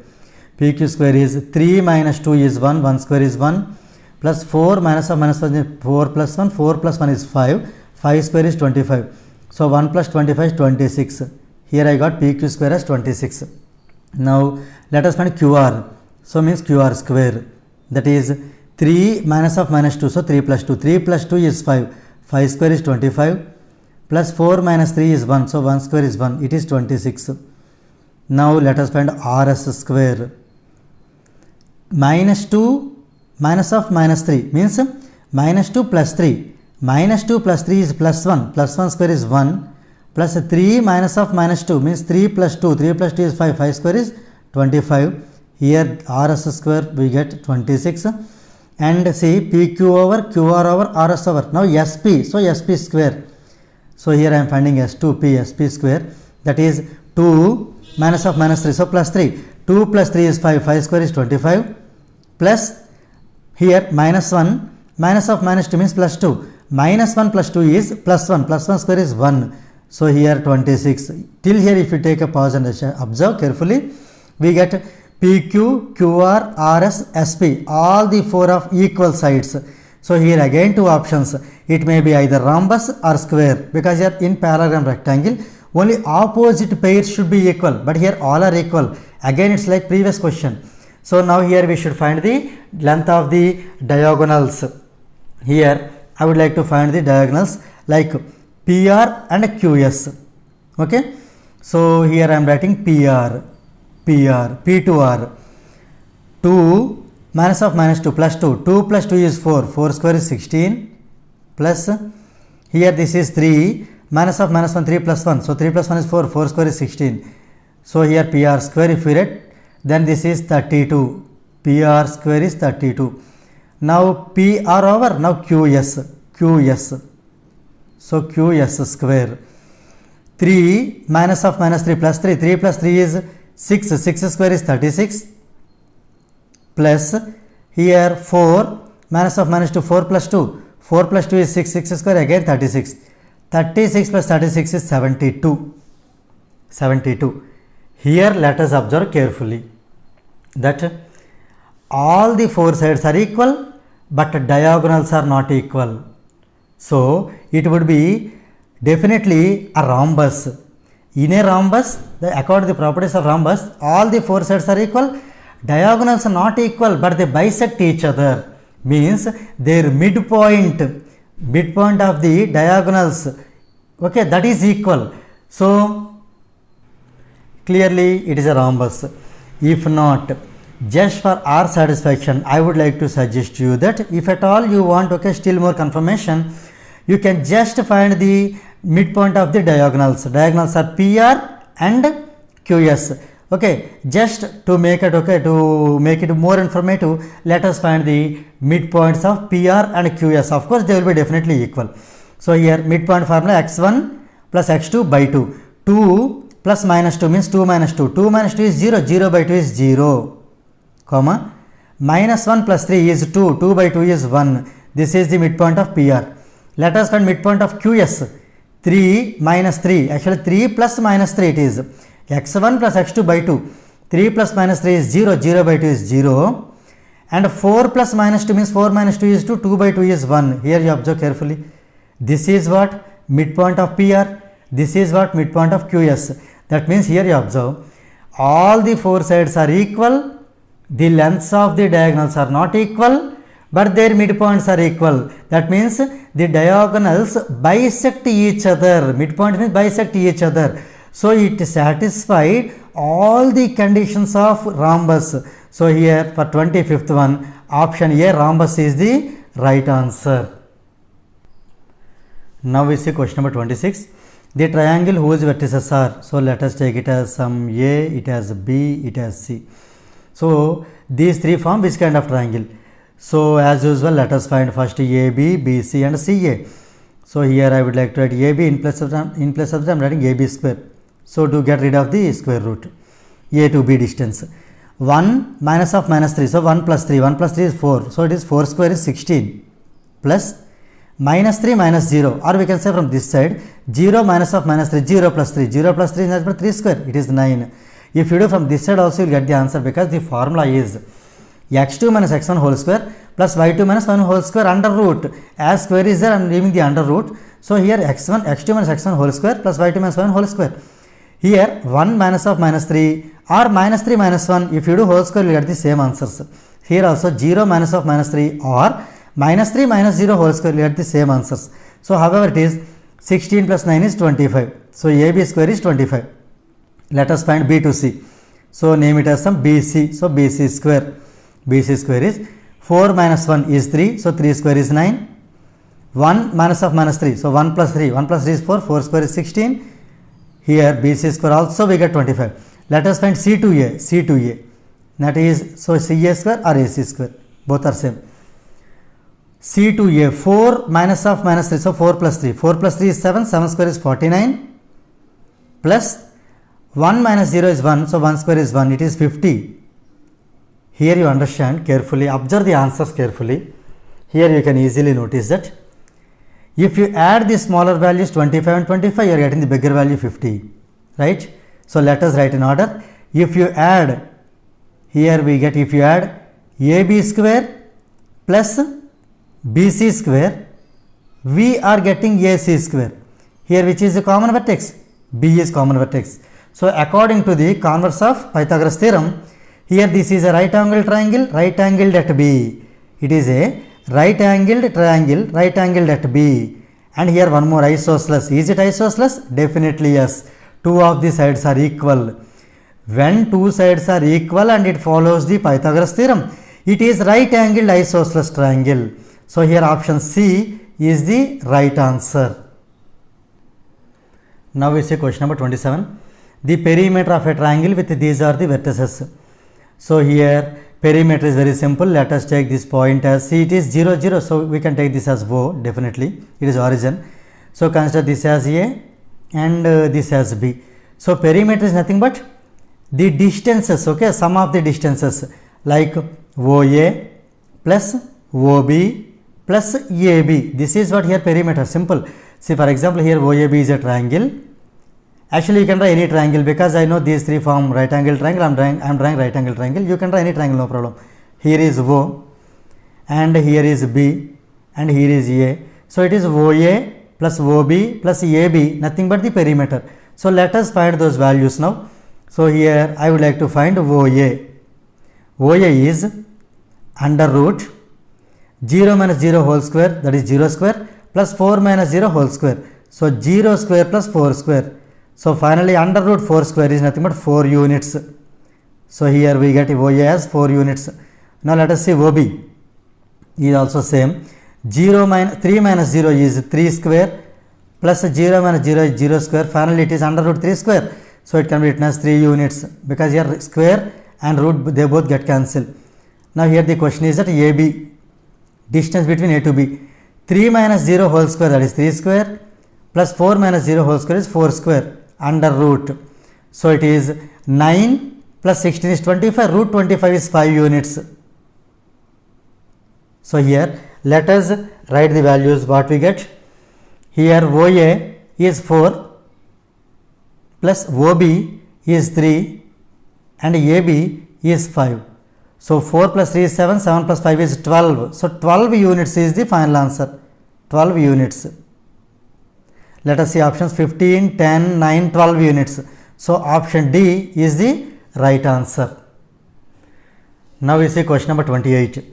PQ square is 3 minus 2 is 1, 1 square is 1, plus 4 minus of minus 1 is 4 plus 1, 4 plus 1 is 5, 5 square is 25. So 1 plus 25 is 26. Here I got PQ square as 26. Now let us find QR. So means QR square. That is 3 minus of minus 2. So 3 plus 2. 3 plus 2 is 5. 5 square is 25. Plus 4 minus 3 is 1. So 1 square is 1. It is 26. Now let us find RS square. Minus 2 minus of minus 3 means minus 2 plus 3. Minus 2 plus 3 is plus 1. Plus 1 square is 1. Plus 3 minus of minus 2 means 3 plus 2. 3 plus 2 is 5. 5 square is 25. Here RS square we get 26. And see PQ over QR over RS over. Now SP. So SP square. So here I am finding S2P SP square. That is 2 minus of minus 3. So plus 3. 2 plus 3 is 5. 5 square is 25. Plus here minus 1. Minus of minus 2 means plus 2. Minus 1 plus 2 is plus 1. Plus 1 square is 1. So here 26. Till here if you take a pause and observe carefully, we get PQ, QR, RS, SP. All the 4 of equal sides. So here again 2 options. It may be either rhombus or square, because here in parallelogram rectangle only opposite pairs should be equal, but here all are equal. Again it's like previous question. So now here we should find the length of the diagonals. Here I would like to find the diagonals like PR and QS. Okay. So here I am writing PR, P2R. 2 minus of minus 2 plus 2. 2 plus 2 is 4. 4 square is 16. Plus here this is 3. Minus of minus 1 3 plus 1. So 3 plus 1 is 4. 4 square is 16. So here PR square if we read, then this is 32. PR square is 32. Now PR over, now QS. So QS square. 3 minus of minus 3 plus 3. 3 plus 3 is 6. 6 square is 36. Plus here 4 minus of minus 2. 4 plus 2. 4 plus 2 is 6. 6 square again 36. 36 plus 36 is 72. 72. Here let us observe carefully that all the 4 sides are equal, but diagonals are not equal. So it would be definitely a rhombus. In a rhombus, according to the properties of rhombus, all the 4 sides are equal. Diagonals are not equal, but they bisect each other. Means their midpoint of the diagonals, okay, that is equal. So clearly it is a rhombus. If not, just for our satisfaction, I would like to suggest you that if at all you want, okay, still more confirmation, you can just find the midpoint of the diagonals. Diagonals are PR and QS. Okay, just to make it, okay, to make it more informative, let us find the midpoints of PR and QS. Of course, they will be definitely equal. So here midpoint formula x1 plus x2 by 2. 2 plus minus 2 means 2 minus 2. 2 minus 2 is 0. 0 by 2 is 0. Comma. Minus 1 plus 3 is 2. 2 by 2 is 1. This is the midpoint of PR. Let us find midpoint of QS. 3 minus 3. Actually 3 plus minus 3 it is. x1 plus x2 by 2. 3 plus minus 3 is 0. 0 by 2 is 0. And 4 plus minus 2 means 4 minus 2 is 2. 2 by 2 is 1. Here you observe carefully. This is what? Midpoint of PR. This is what? Midpoint of QS. That means here you observe all the 4 sides are equal. The lengths of the diagonals are not equal, but their midpoints are equal. That means the diagonals bisect each other. Midpoint means bisect each other. So it satisfied all the conditions of rhombus. So here for 25th one, option A, rhombus is the right answer. Now we see question number 26. The triangle whose vertices are, so let us take it as some A, it has B, it has C. So these three form which kind of triangle? So as usual, let us find first AB, BC and CA. So here I would like to write AB in place of them, I am writing AB square. So to get rid of the square root, A to B distance. 1 minus of minus 3, so 1 plus 3, 1 plus 3 is 4. So it is 4 square is 16 plus minus 3 minus 0, or we can say from this side 0 minus of minus 3, 0 plus 3, 0 plus 3 is nothing but 3 square, it is 9. If you do from this side also, you will get the answer, because the formula is x2 minus x1 whole square plus y2 minus 1 whole square under root. As square is there, I am leaving the under root. So here x2 minus x1 whole square plus y2 minus 1 whole square. Here 1 minus of minus 3 or minus 3 minus 1, if you do whole square, you will get the same answers. Here also 0 minus of minus 3 or minus 3 minus 0 whole square, you will get the same answers. So however it is 16 plus 9 is 25. So AB square is 25. Let us find B to C. So name it as some BC. So BC square. BC square is 4 minus 1 is 3. So 3 square is 9. 1 minus of minus 3. So 1 plus 3. 1 plus 3 is 4. 4 square is 16. Here BC square also we get 25. Let us find C2A. C2A. That is, so CA square or AC square. Both are same. C2A. 4 minus of minus 3. So 4 plus 3. 4 plus 3 is 7. 7 square is 49. Plus 1 minus 0 is 1. So 1 square is 1. It is 50. Here you understand carefully. Observe the answers carefully. Here you can easily notice that if you add the smaller values 25 and 25, you are getting the bigger value 50. Right? So let us write in order. If you add, here we get, if you add AB square plus BC square, we are getting AC square. Here which is the common vertex? B is common vertex. So according to the converse of Pythagoras theorem, here this is a right angled triangle, right angled at B. It is a right angled triangle, right angled at B. And here one more, isosceles. Is it isosceles? Definitely yes. Two of the sides are equal. When two sides are equal and it follows the Pythagoras theorem, it is right angled isosceles triangle. So here option C is the right answer. Now we see question number 27. The perimeter of a triangle with these are the vertices. So here perimeter is very simple. Let us take this point as, see it is 0, 0. So we can take this as O, definitely. It is origin. So consider this as A and this as B. So perimeter is nothing but the distances, okay, sum of the distances, like OA plus OB plus AB. This is what here perimeter, simple. See for example, here OAB is a triangle. Actually you can draw any triangle, because I know these three form right angle triangle. I am drawing right angle triangle. You can draw any triangle, no problem. Here is O and here is B and here is A. So it is OA plus OB plus AB, nothing but the perimeter. So let us find those values now. So here I would like to find OA. OA is under root 0 minus 0 whole square, that is 0 square, plus 4 minus 0 whole square. So 0 square plus 4 square. So finally under root 4 square is nothing but 4 units. So here we get OA as 4 units. Now let us see OB is also same. 3 minus 0 is 3 square plus 0 minus 0 is 0 square. Finally it is under root 3 square. So it can be written as 3 units, because here square and root they both get cancelled. Now here the question is that AB, distance between A to B. 3 minus 0 whole square, that is 3 square, plus 4 minus 0 whole square is 4 square under root. So it is 9 plus 16 is 25, root 25 is 5 units. So here let us write the values what we get. Here OA is 4 plus OB is 3 and AB is 5. So 4 plus 3 is 7, 7 plus 5 is 12. So 12 units is the final answer, 12 units. Let us see options 15, 10, 9, 12 units. So option D is the right answer. Now we see question number 28.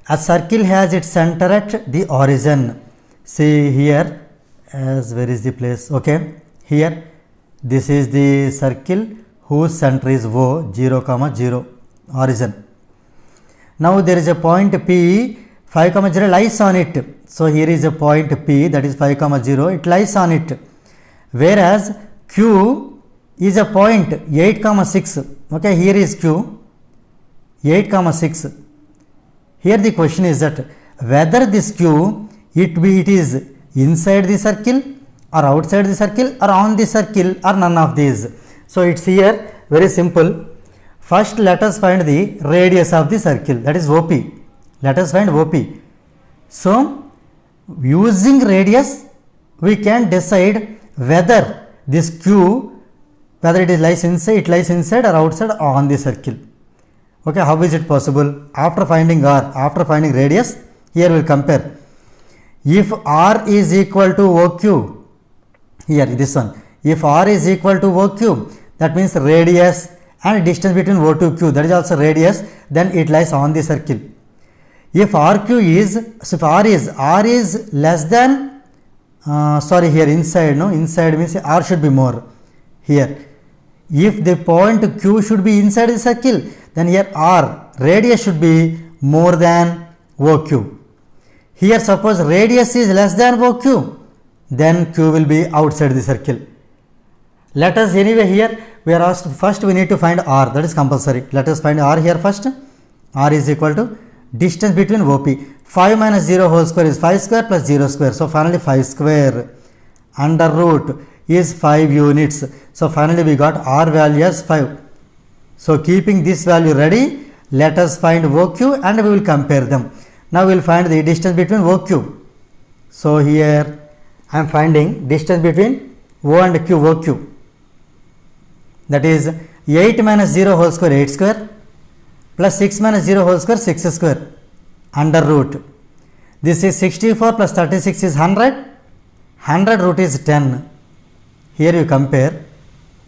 A circle has its center at the origin. See here, as where is the place? Okay, here this is the circle whose center is O, 0, 0, origin. Now there is a point P, 5, 0 lies on it. So here is a point P, that is 5, 0, it lies on it. whereas q is a point 8 comma 6. Okay, here is q 8 comma 6. Here the question is that whether this q it is inside the circle or outside the circle or on the circle or none of these. So it's here very simple. First let us find the radius of the circle, that is OP. Let us find OP. So using radius we can decide whether this q, whether it lies inside or outside or on the circle. Okay, how is it possible? After finding r, after finding radius, here we will compare. If r is equal to OQ, here this one, if r is equal to OQ, that means radius and distance between O to Q, that is also radius, then it lies on the circle. If RQ is, so if r is less than, sorry, here inside, no, inside means r should be more here. If the point Q should be inside the circle, then here r, radius should be more than OQ. Here suppose radius is less than OQ, then Q will be outside the circle. Let us anyway here we are asked first we need to find r, that is compulsory. Let us find r here first. R is equal to distance between OP. 5 minus 0 whole square is 5 square plus 0 square. So finally 5 square under root is 5 units. So finally we got r value as 5. So keeping this value ready, let us find OQ and we will compare them. Now we will find the distance between OQ. So here I am finding distance between O and Q, OQ. That is 8 minus 0 whole square 8 square plus 6 minus 0 whole square 6 square under root. This is 64 plus 36 is 100. 100 root is 10. Here you compare.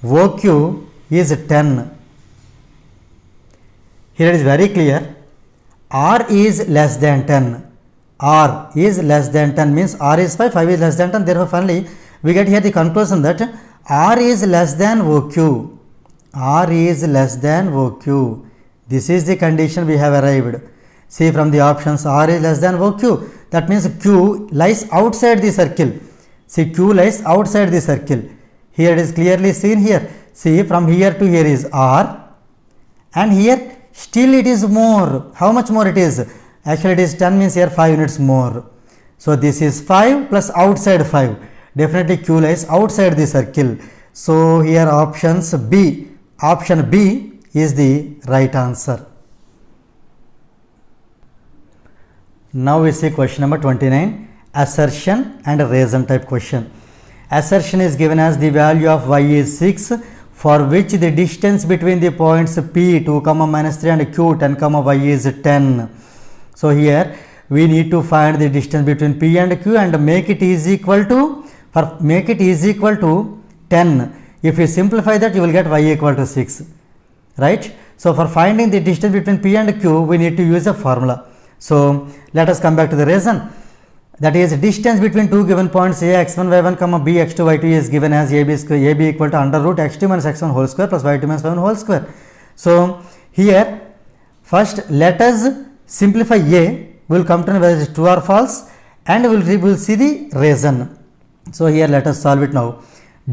OQ is 10. Here it is very clear. R is less than 10. R is less than 10 means R is 5, 5 is less than 10. Therefore, finally, we get here the conclusion that R is less than OQ. R is less than OQ. This is the condition we have arrived. See from the options, R is less than OQ. That means Q lies outside the circle. See, Q lies outside the circle. Here it is clearly seen here. See, from here to here is R, and here still it is more. How much more it is? Actually it is 10 means here 5 units more. So this is 5 plus outside 5. Definitely Q lies outside the circle. So here option B is the right answer. Now we see question number 29, assertion and reason type question. Assertion is given as the value of y is 6, for which the distance between the points P 2, minus 3 and Q 10, y is 10. So here we need to find the distance between P and Q and make it is equal to 10. If you simplify that, you will get y equal to 6, right? So for finding the distance between P and Q, we need to use a formula. So let us come back to the reason. That is, distance between two given points A x1 y1 b x2 y2 is given as AB equal to under root x2 minus x1 whole square plus y2 minus y1 whole square. So here first let us simplify A. We will come to know whether it is true or false, and we will see the reason. So here let us solve it now.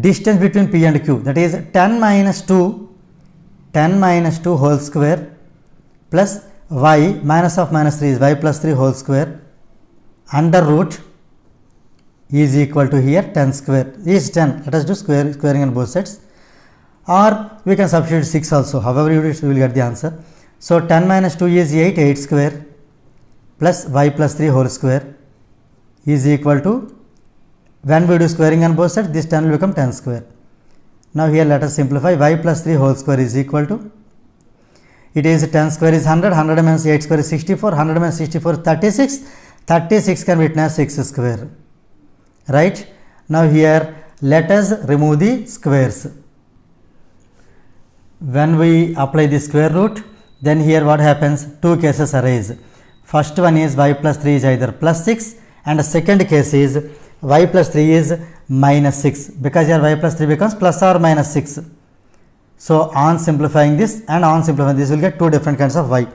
Distance between P and Q, that is 10 minus 2 whole square plus y minus of minus 3 is y plus 3 whole square under root is equal to here 10 square is 10. Let us do squaring on both sides, or we can substitute 6 also. However you do it, we will get the answer. So 10 minus 2 is 8 square plus y plus 3 whole square is equal to, when we do squaring on both sides, this 10 will become 10 square. Now here let us simplify. Y plus 3 whole square is equal to, it is 10 square is 100, 100 minus 8 square is 64, 100 minus 64 is 36, 36 can be written as 6 square, right? Now here let us remove the squares. When we apply the square root, then here what happens? Two cases arise. First one is y plus 3 is either plus 6, and the second case is y plus 3 is minus 6, because here y plus 3 becomes plus or minus 6. So on simplifying this and on simplifying this, we will get two different kinds of y.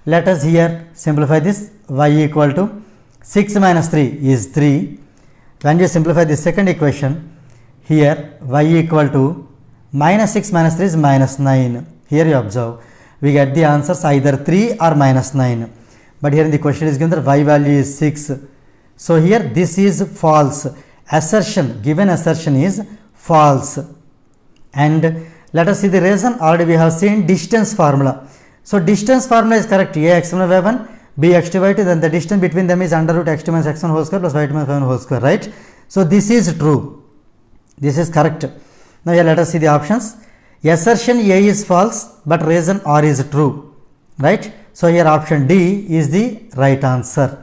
Let us here simplify this. Y equal to 6 minus 3 is 3. When you simplify the second equation, here y equal to minus 6 minus 3 is minus 9. Here you observe, we get the answers either 3 or minus 9. But here in the question is given that y value is 6. So here this is false. Assertion, given assertion is false. And let us see the reason. Already we have seen distance formula. So distance formula is correct. A x1 y1, b x2 y2, then the distance between them is under root x2 minus x1 whole square plus y2 minus y1 whole square, right? So this is true. This is correct. Now here let us see the options. Assertion A is false, but reason R is true, right? So here option D is the right answer.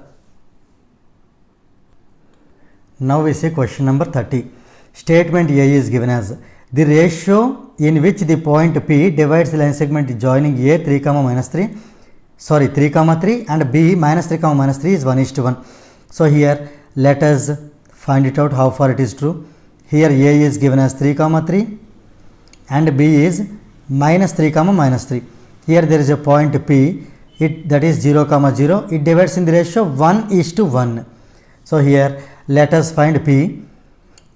Now we see question number 30. Statement A is given as the ratio in which the point P divides the line segment joining A 3, 3, and B minus 3, minus 3 is 1:1. So here let us find it out how far it is true. Here A is given as 3, 3 and B is minus 3, minus 3. Here there is a point P, that is 0, 0. It divides in the ratio 1:1. So here let us find P.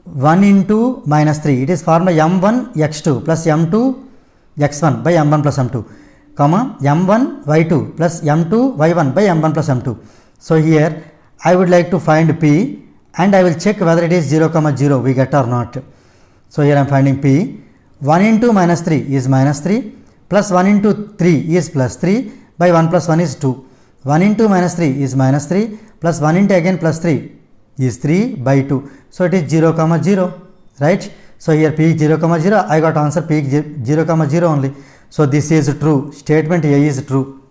1 into minus 3, it is formula m1 x2 plus m2 x1 by m1 plus m2, comma m1 y2 plus m2 y1 by m1 plus m2. So here I would like to find P and I will check whether it is 0, 0 we get or not. So here I am finding P. 1 into minus 3 is minus 3 plus 1 into 3 is plus 3 by 1 plus 1 is 2. 1 into minus 3 is minus 3 plus 1 into again plus 3 is 3 by 2. So it is 0, 0, right? So here P 0, 0, I got answer P 0, 0 only. So this is true. Statement A is true.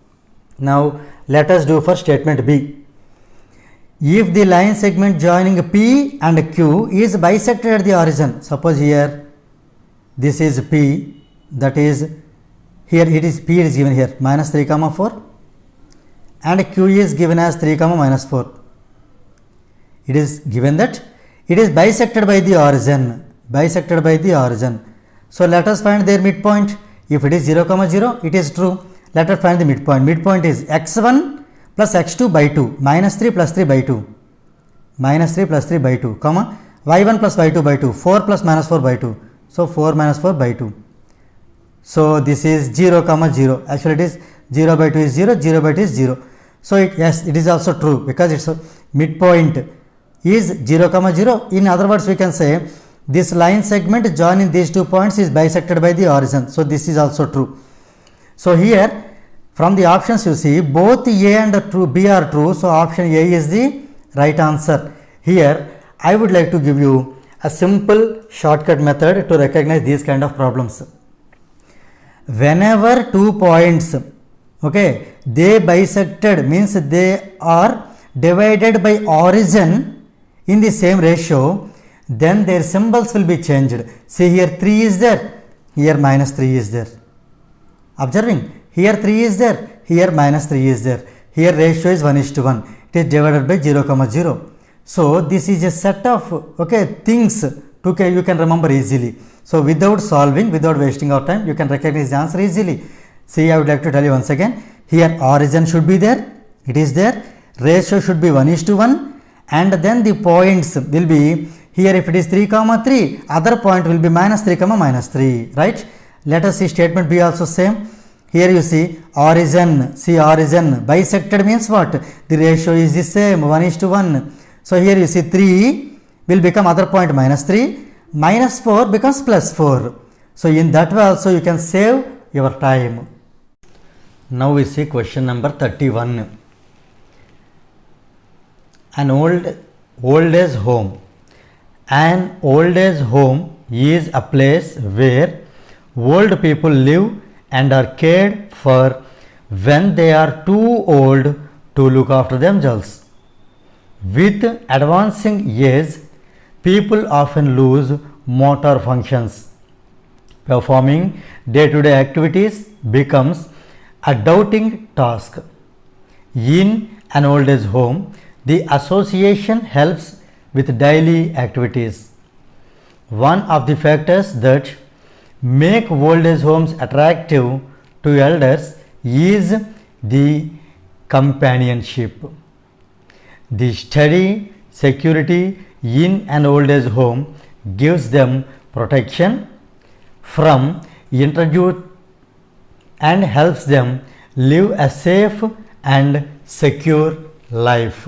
Now let us do for statement B. If the line segment joining P and Q is bisected at the origin, suppose here this is P, that is here it is P is given here minus 3, 4 and Q is given as 3, minus 4. It is given that it is bisected by the origin, So let us find their midpoint. If it is 0, 0, it is true. Let us find the midpoint. Midpoint is x1 plus x2 by 2, minus 3 plus 3 by 2, comma y1 plus y2 by 2, 4 plus minus 4 by 2. So 4 minus 4 by 2. So this is 0, 0. Actually it is 0 by 2 is 0, 0 by 2 is 0. So yes, it is also true because its midpoint is 0, 0. In other words, we can say this line segment joining these 2 points is bisected by the origin. So this is also true. So here from the options you see both A and B are true. So option A is the right answer. Here I would like to give you a simple shortcut method to recognize these kind of problems. Whenever 2 points, okay, they bisected means they are divided by origin in the same ratio, then their symbols will be changed. See here 3 is there, here minus 3 is there. Observing, here 3 is there, here minus 3 is there. Here ratio is 1:1. It is divided by 0, 0. So this is a set of things you can remember easily. So without solving, without wasting our time, you can recognize the answer easily. See, I would like to tell you once again. Here origin should be there. It is there. Ratio should be 1:1. And then the points will be here if it is 3, 3, other point will be minus 3, minus 3, right? Let us see statement B also same. Here you see origin, bisected means what? The ratio is the same 1:1. So here you see 3 will become other point minus 3, minus 4 becomes plus 4. So in that way also you can save your time. Now we see question number 31. An old age home. An old age home is a place where old people live and are cared for when they are too old to look after themselves. With advancing age, people often lose motor functions. Performing day-to-day activities becomes a daunting task. In an old age home, the association helps with daily activities. One of the factors that make old age homes attractive to elders is the companionship. The steady security in an old age home gives them protection from intrusion and helps them live a safe and secure life.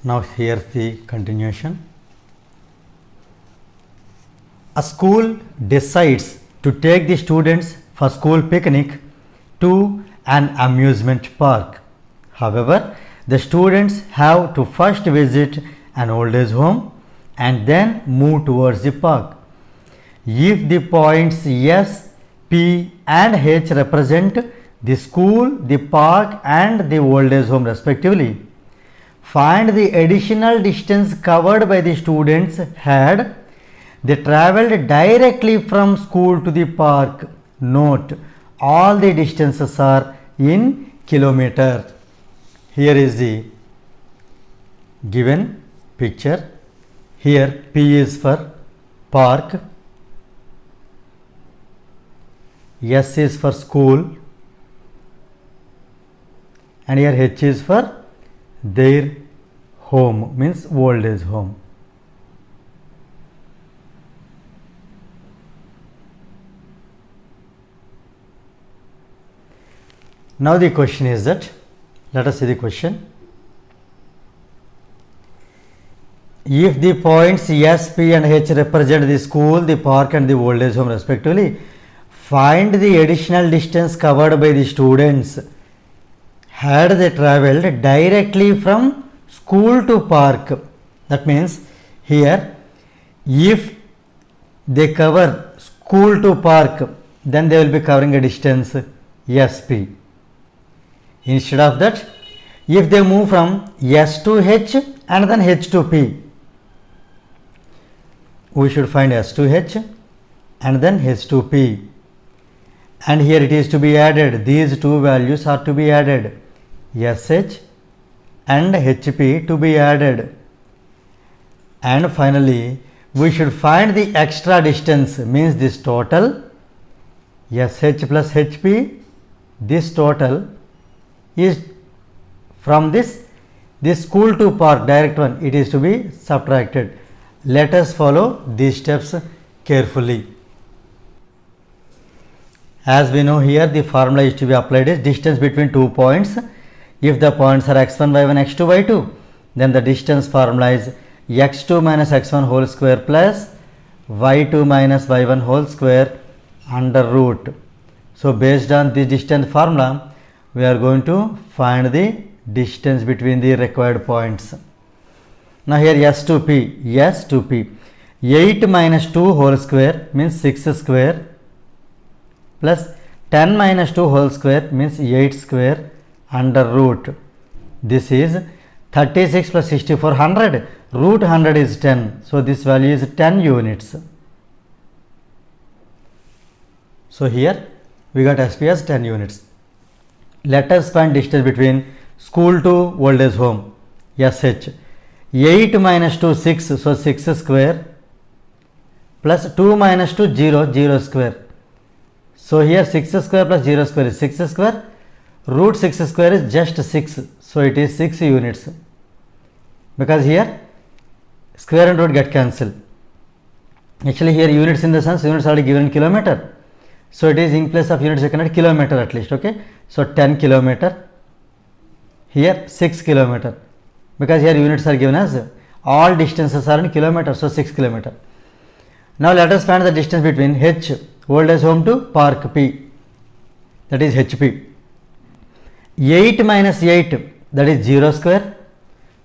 Now here's the continuation. A school decides to take the students for school picnic to an amusement park. However, the students have to first visit an old age home and then move towards the park. If the points S, P and H represent the school, the park and the old age home respectively, find the additional distance covered by the students had they travelled directly from school to the park. Note, all the distances are in kilometer. Here is the given picture. Here P is for park, S is for school and here H is for their home, means old age home. Now the question is that, let us see the question. If the points S, P and H represent the school, the park and the old age home respectively, find the additional distance covered by the students had they travelled directly from school to park. That means here if they cover school to park, then they will be covering a distance SP. Instead of that, if they move from S to H and then H to P, we should find S to H and then H to P. And here it is to be added, these two values are to be added, SH and HP to be added. And finally, we should find the extra distance, means this total, SH plus HP, this total is from this school to park direct one, it is to be subtracted. Let us follow these steps carefully. As we know here, the formula is to be applied is distance between 2 points. If the points are x1, y1, x2, y2, then the distance formula is x2 minus x1 whole square plus y2 minus y1 whole square under root. So based on the distance formula, we are going to find the distance between the required points. Now here S to P, 8 minus 2 whole square means 6 square plus 10 minus 2 whole square means 8 square under root. This is 36 plus 64, 100. Root 100 is 10. So this value is 10 units. So here we got SP as 10 units. Let us find distance between school to old age home, SH. 8 minus 2, 6, so 6 square plus 2 minus 2, 0, 0 square. So here 6 square plus 0 square is 6 square, root 6 square is just 6, so it is 6 units, because here square and root get cancelled. Actually here units in the sense units are already given in kilometer, so it is in place of units second kilometer at least, okay. So 10 kilometer, here 6 kilometer, because here units are given as all distances are in kilometer, so 6 kilometer. Now let us find the distance between H, old age home to park P, that is HP. 8 minus 8, that is 0 square,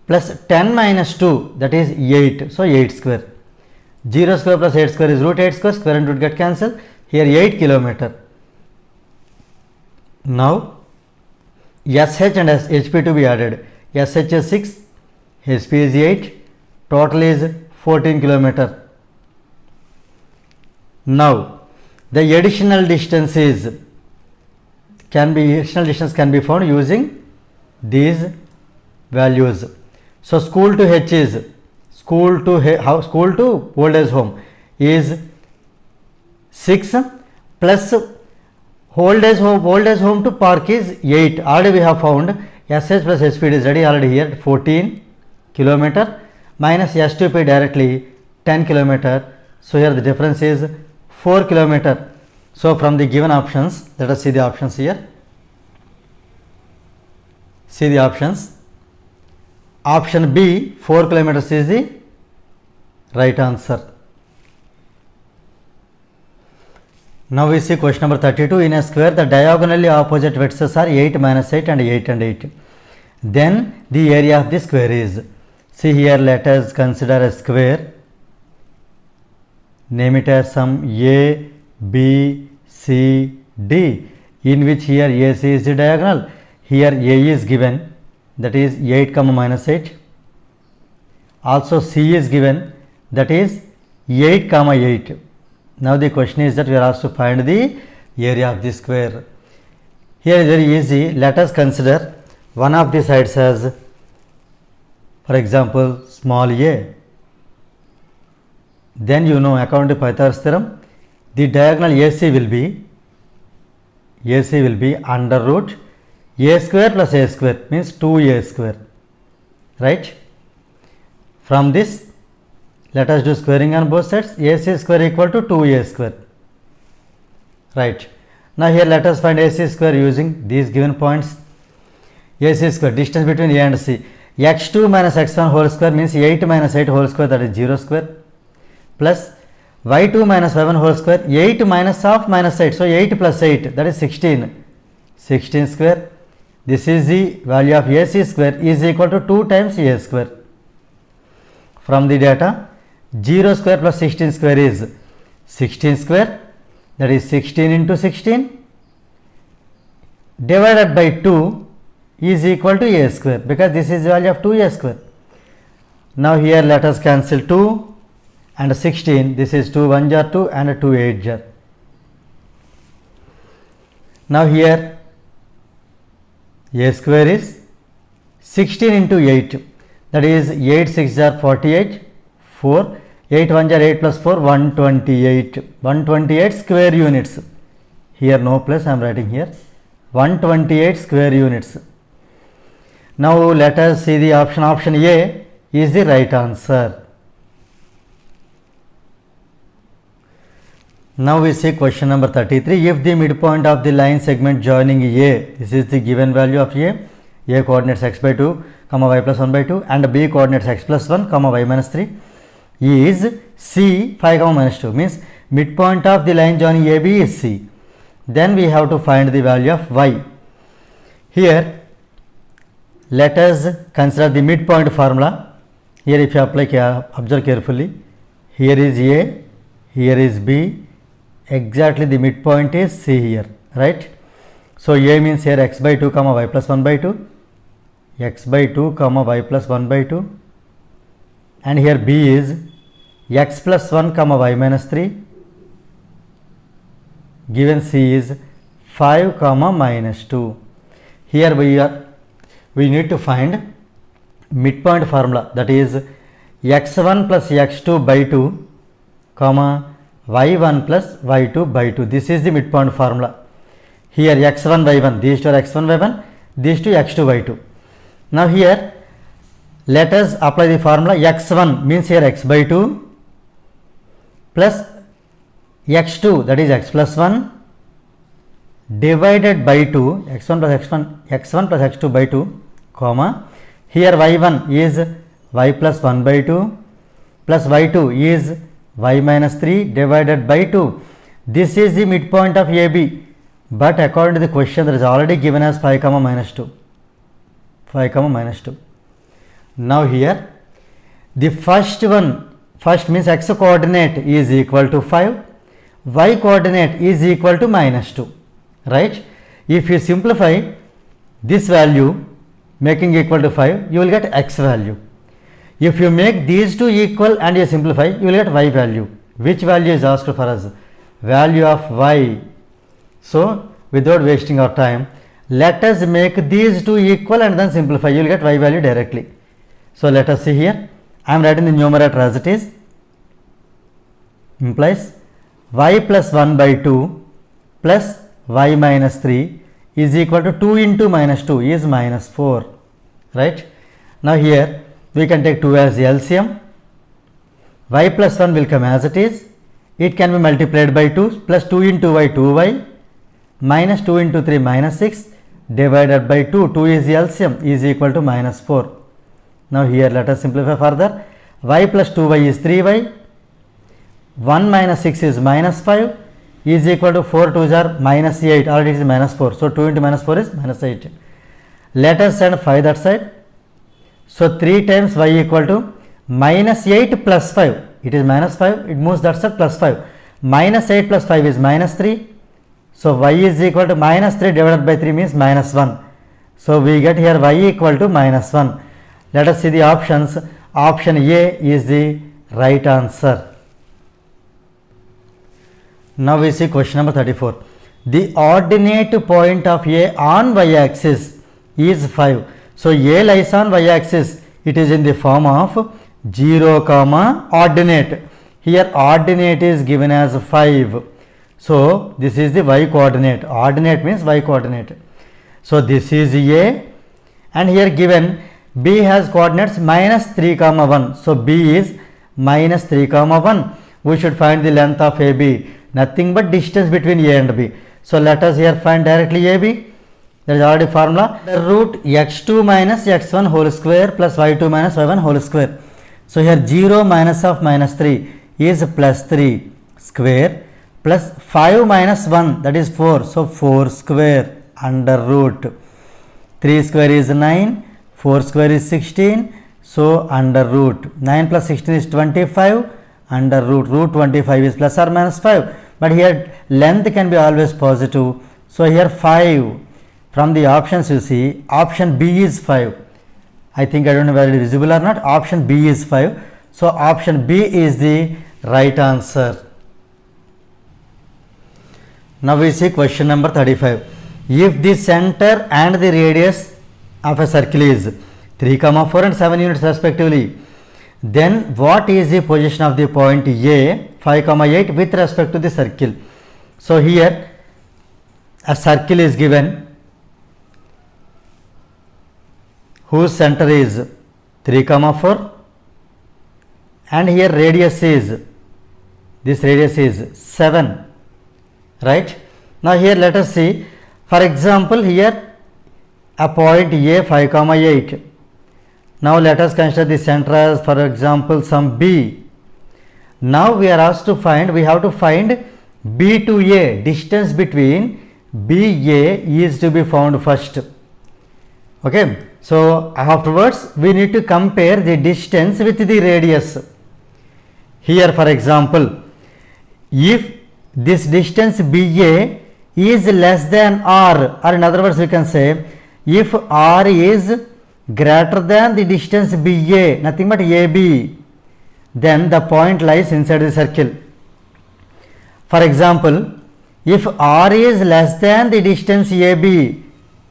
plus 10 minus 2, that is 8, so 8 square. 0 square plus 8 square is root 8 square, square and root get cancelled, here 8 kilometer. Now SH and HP to be added, SH is 6, HP is 8, total is 14 kilometer. Now the additional distance can be found using these values. So school to H is school to old age home is 6 plus old age home to park is 8. Already we have found SH plus HP is ready already here 14 kilometer minus S to P directly 10 kilometer. So here the difference is 4 kilometer. So from the given options, let us see the options here. See the options. Option B, 4 kilometers is the right answer. Now we see question number 32. In a square, the diagonally opposite vertices are 8, -8 and 8 and 8. Then the area of the square is. See here, let us consider a square. Name it as some A, B, C, D, in which here AC is the diagonal. Here A is given, that is 8, -8. Also C is given, that is 8, 8. Now the question is that we are asked to find the area of the square. Here is very easy. Let us consider one of the sides as, for example, small a. Then you know, according to Pythagoras theorem, the diagonal AC will be under root a square plus a square, means 2a square, right? From this, let us do squaring on both sides. AC square equal to 2a square, right? Now here let us find AC square using these given points. AC square, distance between A and C, x2 minus x1 whole square means 8 minus 8 whole square, that is 0 square, plus y2 minus y1 whole square, 8 minus of minus 8, so 8 plus 8, that is 16 square. This is the value of AC square is equal to 2 times A square. From the data, 0 square plus 16 square is 16 square, that is 16 into 16 divided by 2 is equal to A square, because this is the value of 2A square. Now here let us cancel 2 and 16, this is 2 1 jar 2 and 2 8 jar. Now here A square is 16 into 8, that is 8 6 jar 48, 4, 8 1 jar 8 plus 4, 128 square units. Here no plus, I am writing here 128 square units. Now let us see the option. Option A is the right answer. Now we see question number 33. If the midpoint of the line segment joining A, this is the given value of A coordinates x by 2, y plus 1 by 2 and B coordinates x plus 1, y minus 3 is C 5, minus 2, means midpoint of the line joining AB is C. Then we have to find the value of y. Here let us consider the midpoint formula. Here if you apply, observe carefully, here is A, here is B, exactly the midpoint is C here, right? So A means here x by 2, y plus 1 by 2, x by 2, y plus 1 by 2, and here B is x plus 1, y minus 3, given C is 5, minus 2. Here we need to find midpoint formula, that is x1 plus x2 by 2, y1 plus y2 by 2. This is the midpoint formula. Here x1 y1, these two are x1 y1, these two x2 y2. Now here let us apply the formula. X1 means here x by 2 plus x2, that is x plus 1 divided by 2, x1 plus x2 by 2, here y1 is y plus 1 by 2 plus y2 is y minus 3 divided by 2. This is the midpoint of AB, but according to the question that is already given as 5, minus 2. Now here the first means x coordinate is equal to 5, y coordinate is equal to minus 2, right? If you simplify this value making equal to 5, you will get x value. If you make these two equal and you simplify, you will get y value. Which value is asked for us? Value of y. So without wasting our time, let us make these two equal and then simplify. You will get y value directly. So let us see here. I am writing the numerator as it is. Implies y plus 1 by 2 plus y minus 3 is equal to 2 into minus 2 is minus 4, right? Now here we can take 2 as LCM. y plus 1 will come as it is. It can be multiplied by 2 plus 2 into y 2y minus 2 into 3 minus 6 divided by 2. 2 is the LCM is equal to minus 4. Now here let us simplify further. Y plus 2y is 3y. 1 minus 6 is minus 5 is equal to 4 2s are minus 8. Already it is minus 4. So 2 into minus 4 is minus 8. Let us send 5 that side. So 3 times y equal to minus 8 plus 5. It is minus 5. It moves that side plus 5. Minus 8 plus 5 is minus 3. So y is equal to minus 3 divided by 3 means minus 1. So we get here y equal to minus 1. Let us see the options. Option A is the right answer. Now we see question number 34. The ordinate point of A on y-axis is 5. So A lies on y-axis. It is in the form of 0, ordinate. Here ordinate is given as 5. So this is the y coordinate. Ordinate means y coordinate. So this is A, and here given B has coordinates minus 3, 1. So B is minus 3, 1. We should find the length of AB. Nothing but distance between A and B. So let us here find directly AB. There is already formula. The root x2 minus x1 whole square plus y2 minus y1 whole square. So here 0 minus of minus 3 is plus 3 square plus 5 minus 1, that is 4. So 4 square under root. 3 square is 9. 4 square is 16. So under root. 9 plus 16 is 25. Under root. Root 25 is plus or minus 5. But here length can be always positive. So here 5. From the options you see, option B is 5. I think I don't know whether it is visible or not. Option B is 5. So option B is the right answer. Now we see question number 35. If the center and the radius of a circle is 3, 4 and 7 units respectively, then what is the position of the point A 5, 8 with respect to the circle? So here a circle is given whose center is 3, 4 and here radius is, this radius is 7, right? Now here let us see, for example here a point A 5, 8. Now let us consider the center as, for example, some B. Now we are asked to find, we have to find B to A. Distance between B, A is to be found first. Okay. So afterwards we need to compare the distance with the radius. Here for example, if this distance BA is less than R, or in other words we can say, if R is greater than the distance BA, nothing but AB, then the point lies inside the circle. For example, if R is less than the distance AB,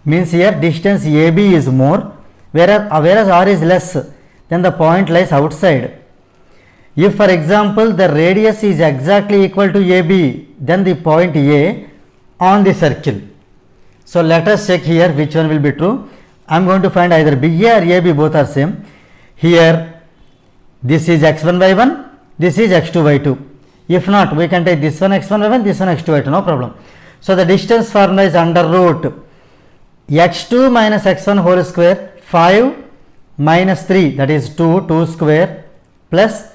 means here distance AB is more, whereas R is less, then the point lies outside. If for example the radius is exactly equal to AB, then the point A on the circle. So let us check here which one will be true. I am going to find either BA or AB, both are same. Here this is x1 y1, this is x2 y2. If not, we can take this one x1 y1, this one x2 y2, no problem. So the distance formula is under root x2 minus x1 whole square, 5 minus 3, that is 2, 2 square, plus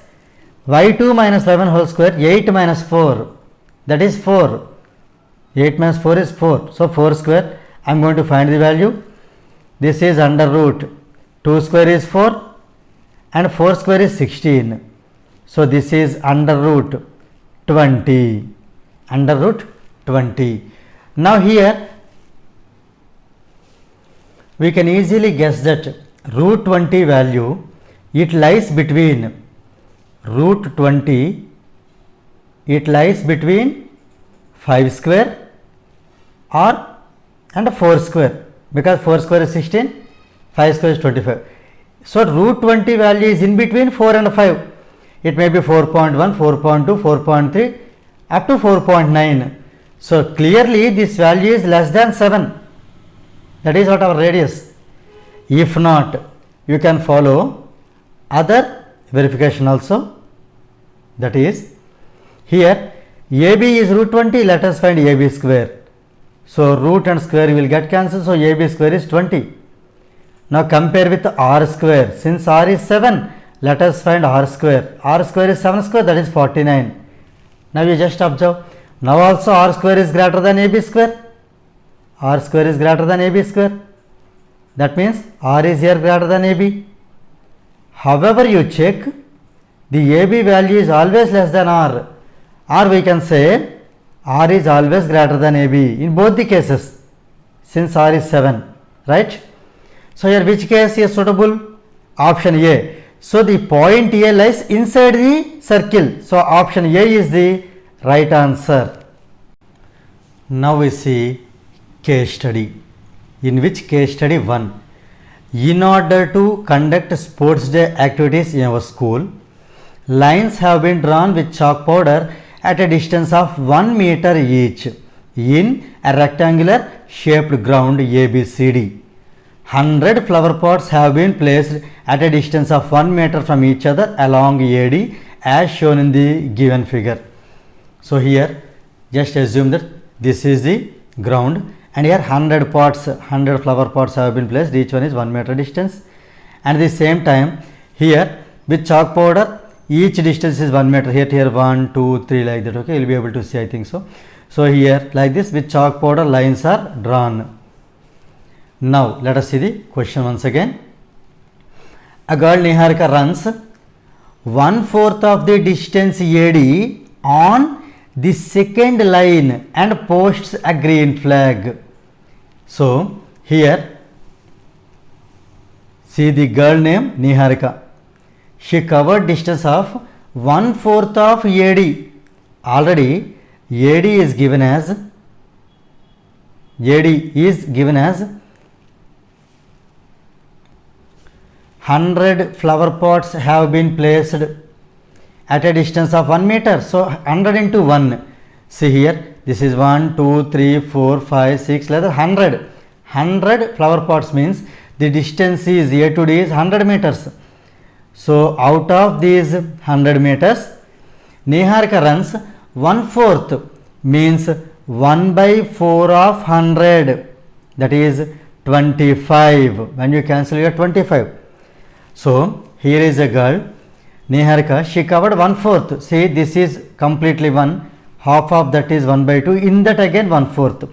y2 minus y1 whole square, 8 minus 4, that is 4. 8 minus 4 is 4. So 4 square. I am going to find the value. This is under root 2 square is 4 and 4 square is 16. So this is under root 20. Under root 20. Now here we can easily guess that root 20 value, it lies between root 20, it lies between 5 square or and 4 square, because 4 square is 16, 5 square is 25. So root 20 value is in between 4 and 5. It may be 4.1, 4.2, 4.3 up to 4.9. So clearly this value is less than 7. That is what our radius. If not, you can follow other verification also. That is, here AB is root 20, let us find AB square. So root and square will get cancelled, so AB square is 20. Now compare with R square. Since R is 7, let us find R square. R square is 7 square, that is 49. Now you just observe. Now also R square is greater than AB square. R square is greater than AB square. That means R is here greater than AB. However, you check, the AB value is always less than R. Or we can say R is always greater than AB in both the cases, since R is 7, right? So here which case is suitable? Option A. So the point A lies inside the circle. So option A is the right answer. Now we see case study. In which case study 1? In order to conduct sports day activities in our school, lines have been drawn with chalk powder at a distance of 1 meter each in a rectangular shaped ground ABCD. 100 flower pots have been placed at a distance of 1 meter from each other along AD as shown in the given figure. So here just assume that this is the ground and here 100 pots, 100 flower pots have been placed, each one is 1 meter distance, and at the same time here with chalk powder each distance is 1 meter, here 1, 2, 3 like that. Okay, you will be able to see, I think so. So here like this with chalk powder lines are drawn. Now let us see the question once again. A girl Niharika runs 1/4 of the distance AD on the second line and posts a green flag. So here see the girl name Niharika. She covered distance of 1/4 of AD. Already AD is given as 100 flower pots have been placed at a distance of 1 meter. So 100 into 1. See here, this is 1, 2, 3, 4, 5, 6, like 100. 100 flower pots means the distance is A to D is 100 meters. So out of these 100 meters, Niharika runs 1/4 means 1/4 of 100, that is 25. When you cancel, you get 25. So here is a girl Niharika, she covered 1/4. See, this is completely 1, half of that is 1/2, in that again 1/4.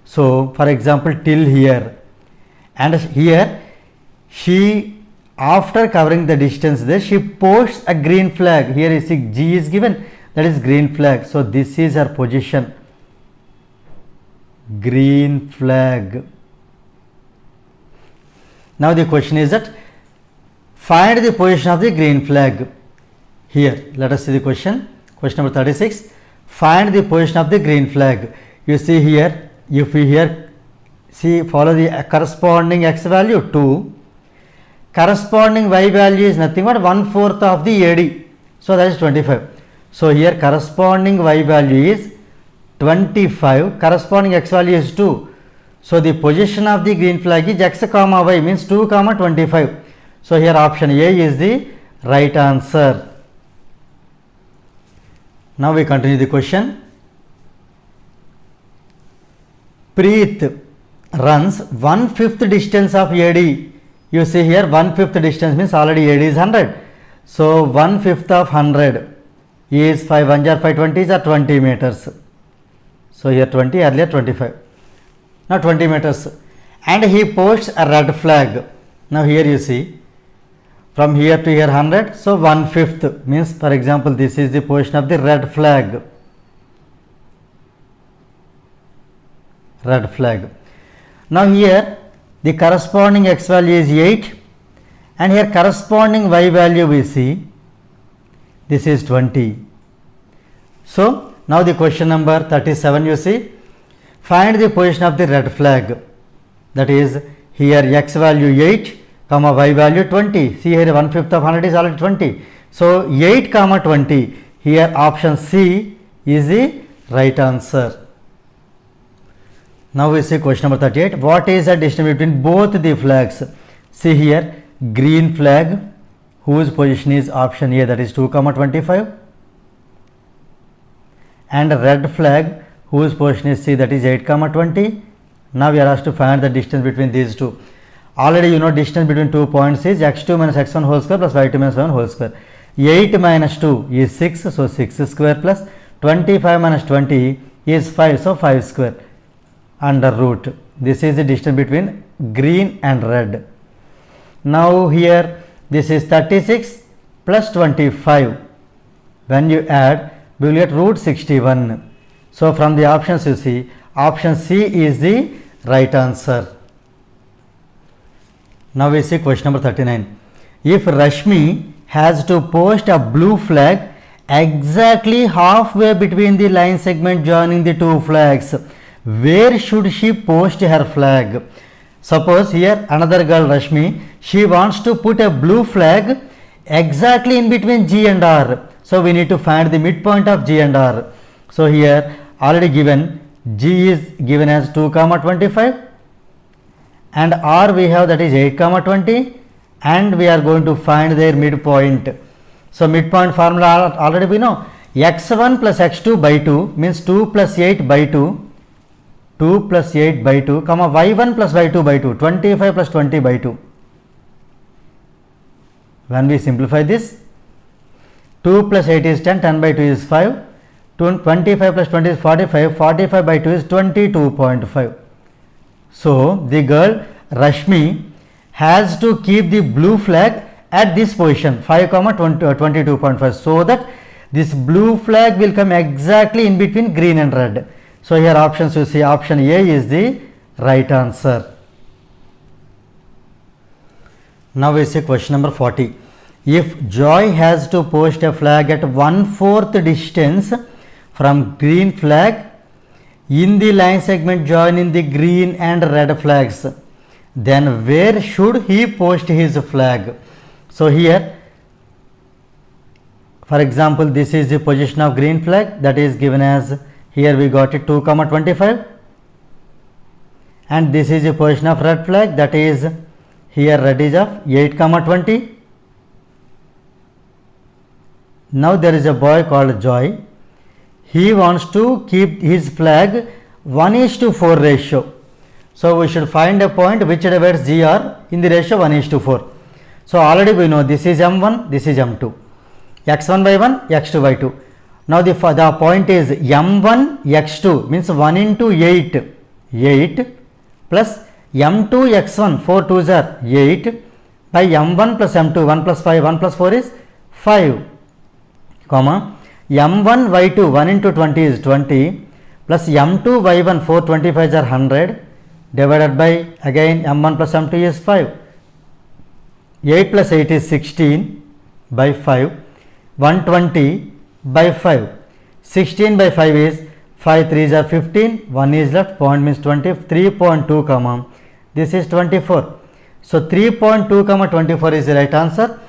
So for example till here, and here she, after covering the distance there, she posts a green flag. Here is G is given, that is green flag. So this is her position, green flag. Now the question is that find the position of the green flag. Here let us see the question. Question number 36. Find the position of the green flag. You see here, if we here see, follow the corresponding x value 2, corresponding y value is nothing but 1/4 of the AD. So that is 25. So here corresponding y value is 25, corresponding x value is 2. So the position of the green flag is x comma y, means 2 comma 25. So here option A is the right answer. Now we continue the question. Preet runs 1/5 distance of AD. You see here 1/5 distance means already AD is 100. So 1/5 of 100 is 5 1 jar 5 20s are 20 meters. So here 20, earlier 25. Now 20 meters. And he posts a red flag. Now here you see, from here to here 100, so 1/5 means, for example, this is the position of the red flag. Red flag. Now here the corresponding x value is 8 and here corresponding y value we see, this is 20. So now the question number 37 you see, find the position of the red flag, that is here x value 8 comma y value 20. See here 1/5 of 100 is already 20. So 8 comma 20, here option C is the right answer. Now we see question number 38. What is the distance between both the flags? See here green flag, whose position is option A, that is 2 comma 25. and red flag whose position is C, that is 8 comma 20. Now we are asked to find the distance between these two. Already you know distance between 2 points is x2 minus x1 whole square plus y2 minus y1 whole square. 8 minus 2 is 6, so 6 square plus 25 minus 20 is 5, so 5 square under root. This is the distance between green and red. Now here this is 36 plus 25. When you add, we will get root 61. So from the options you see, option C is the right answer. Now we see question number 39. If Rashmi has to post a blue flag exactly halfway between the line segment joining the two flags, where should she post her flag? Suppose here another girl Rashmi, she wants to put a blue flag exactly in between G and R. So we need to find the midpoint of G and R. So here already given G is given as 2 comma 25 and R we have that is 8 comma 20, and we are going to find their midpoint. So midpoint formula already we know, x1 plus x2 by 2 means 2 plus 8 by 2, 2 plus 8 by 2, comma y1 plus y2 by 2, 25 plus 20 by 2. When we simplify this, 2 plus 8 is 10, 10 by 2 is 5, 25 plus 20 is 45, 45 by 2 is 22.5. So the girl Rashmi has to keep the blue flag at this position 5 comma 22.5, so that this blue flag will come exactly in between green and red. So here options you see, option A is the right answer. Now we see question number 40. If Joy has to post a flag at 1/4 distance from green flag in the line segment joining the green and red flags, then where should he post his flag? So here, for example, this is the position of green flag, that is given as, here we got it 2 comma 25, and this is the position of red flag, that is here red is of 8 comma 20. Now there is a boy called Joy. He wants to keep his flag 1:4 ratio. So we should find a point which divides GR in the ratio 1:4. So already we know this is M1, this is M2. X1 by 1, X2 by 2. Now the point is M1 X2 means 1 into 8, 8 plus M2 X1, 4 2s are 8 by M1 plus M2, 1 plus 5, 1 plus 4 is 5, comma M1 Y2, 1 into 20 is 20 plus M2 Y1, 4 25s are 100 divided by again M1 plus M2 is 5. 8 plus 8 is 16 by 5, 120 by 5, 16 by 5 is 5 3s are 15, 1 is left, point means 20, 3.2 comma, this is 24. So 3.2 comma 24 is the right answer.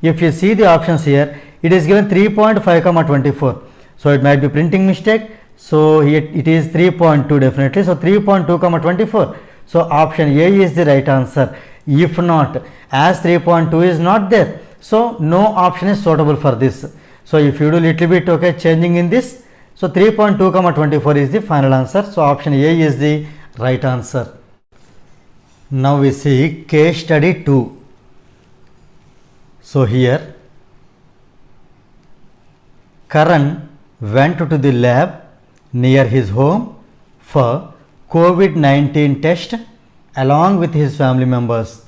If you see the options here, it is given 3.5 comma 24. So it might be printing mistake. So here it is 3.2 definitely. So 3.2 comma 24. So option A is the right answer. If not, as 3.2 is not there, so no option is suitable for this. So if you do little bit okay changing in this, so 3.2 comma 24 is the final answer. So option A is the right answer. Now we see case study 2. So here Karan went to the lab near his home for COVID-19 test along with his family members.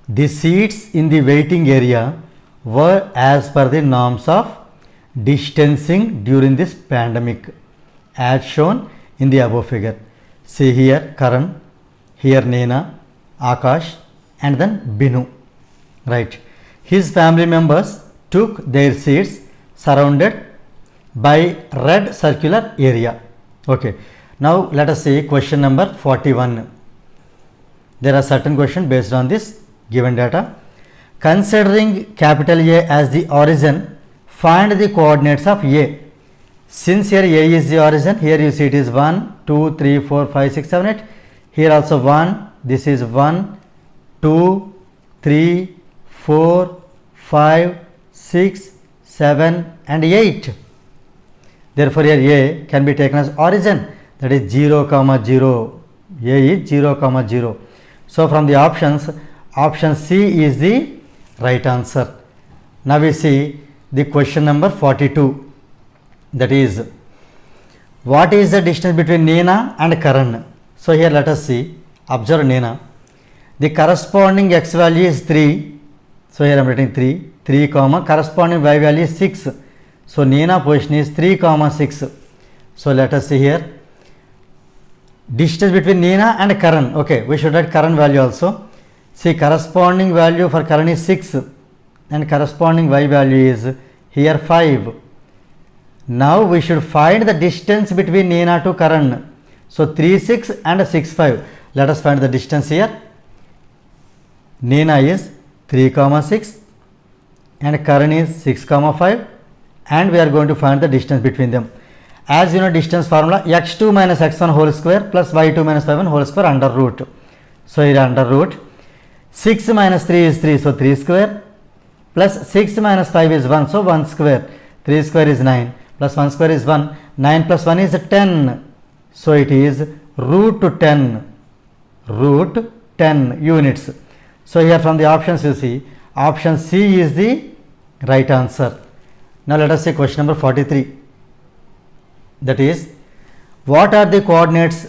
The seats in the waiting area were as per the norms of distancing during this pandemic as shown in the above figure. See here Karan, here Neena, Akash and then Binu, right. His family members took their seats surrounded by red circular area. Okay. Now let us see question number 41. There are certain questions based on this given data. Considering capital A as the origin, find the coordinates of A. Since here A is the origin, here you see it is 1, 2, 3, 4, 5, 6, 7, 8. Here also 1, this is 1, 2, 3, 4, 5, 6, 7 and 8. Therefore, here A can be taken as origin, that is 0, 0. A is 0, 0. So, from the options, option C is the right answer. Now, we see the question number 42, that is, what is the distance between Nina and Karan? So, here let us see, observe Nina. The corresponding x value is 3. So, here I am writing 3, corresponding y value is 6. So, Nina position is 3, 6. So, let us see here. Distance between Nina and Karan. Okay, we should write Karan value also. See, corresponding value for Karan is 6 and corresponding y value is here 5. Now, we should find the distance between Nina to Karan. So, 3, 6 and 6, 5. Let us find the distance here. Nina is 3, 6 and Karan is 6, 5, and we are going to find the distance between them. As you know, distance formula, x2 minus x1 whole square plus y2 minus y1 whole square under root. So, here under root 6 minus 3 is 3, so 3 square plus 6 minus 5 is 1, so 1 square, 3 square is 9 plus 1 square is 1, 9 plus 1 is 10. So, it is root 10 units. So, here from the options you see, option C is the right answer. Now, let us see question number 43, that is, what are the coordinates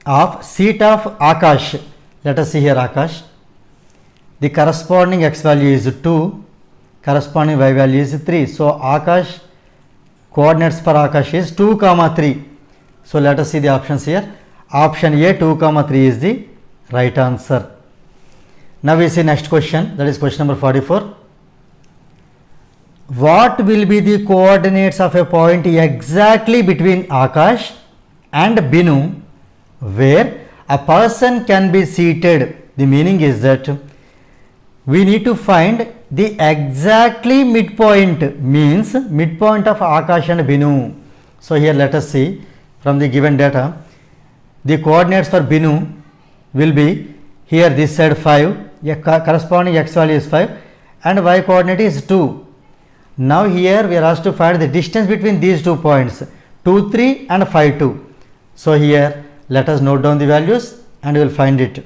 of seat of Akash? Let us see here Akash. The corresponding x value is 2, corresponding y value is 3. So, Akash, coordinates for Akash is 2, 3. So, let us see the options here. Option A 2, 3 is the right answer. Now, we see next question, that is question number 44. What will be the coordinates of a point exactly between Akash and Binu where a person can be seated? The meaning is that we need to find the exactly midpoint, means midpoint of Akash and Binu. So, here let us see from the given data, the coordinates for Binu will be here this side 5, corresponding x value is 5 and y coordinate is 2. Now, here we are asked to find the distance between these 2 points 2, 3 and 5, 2. So, here let us note down the values and we will find it.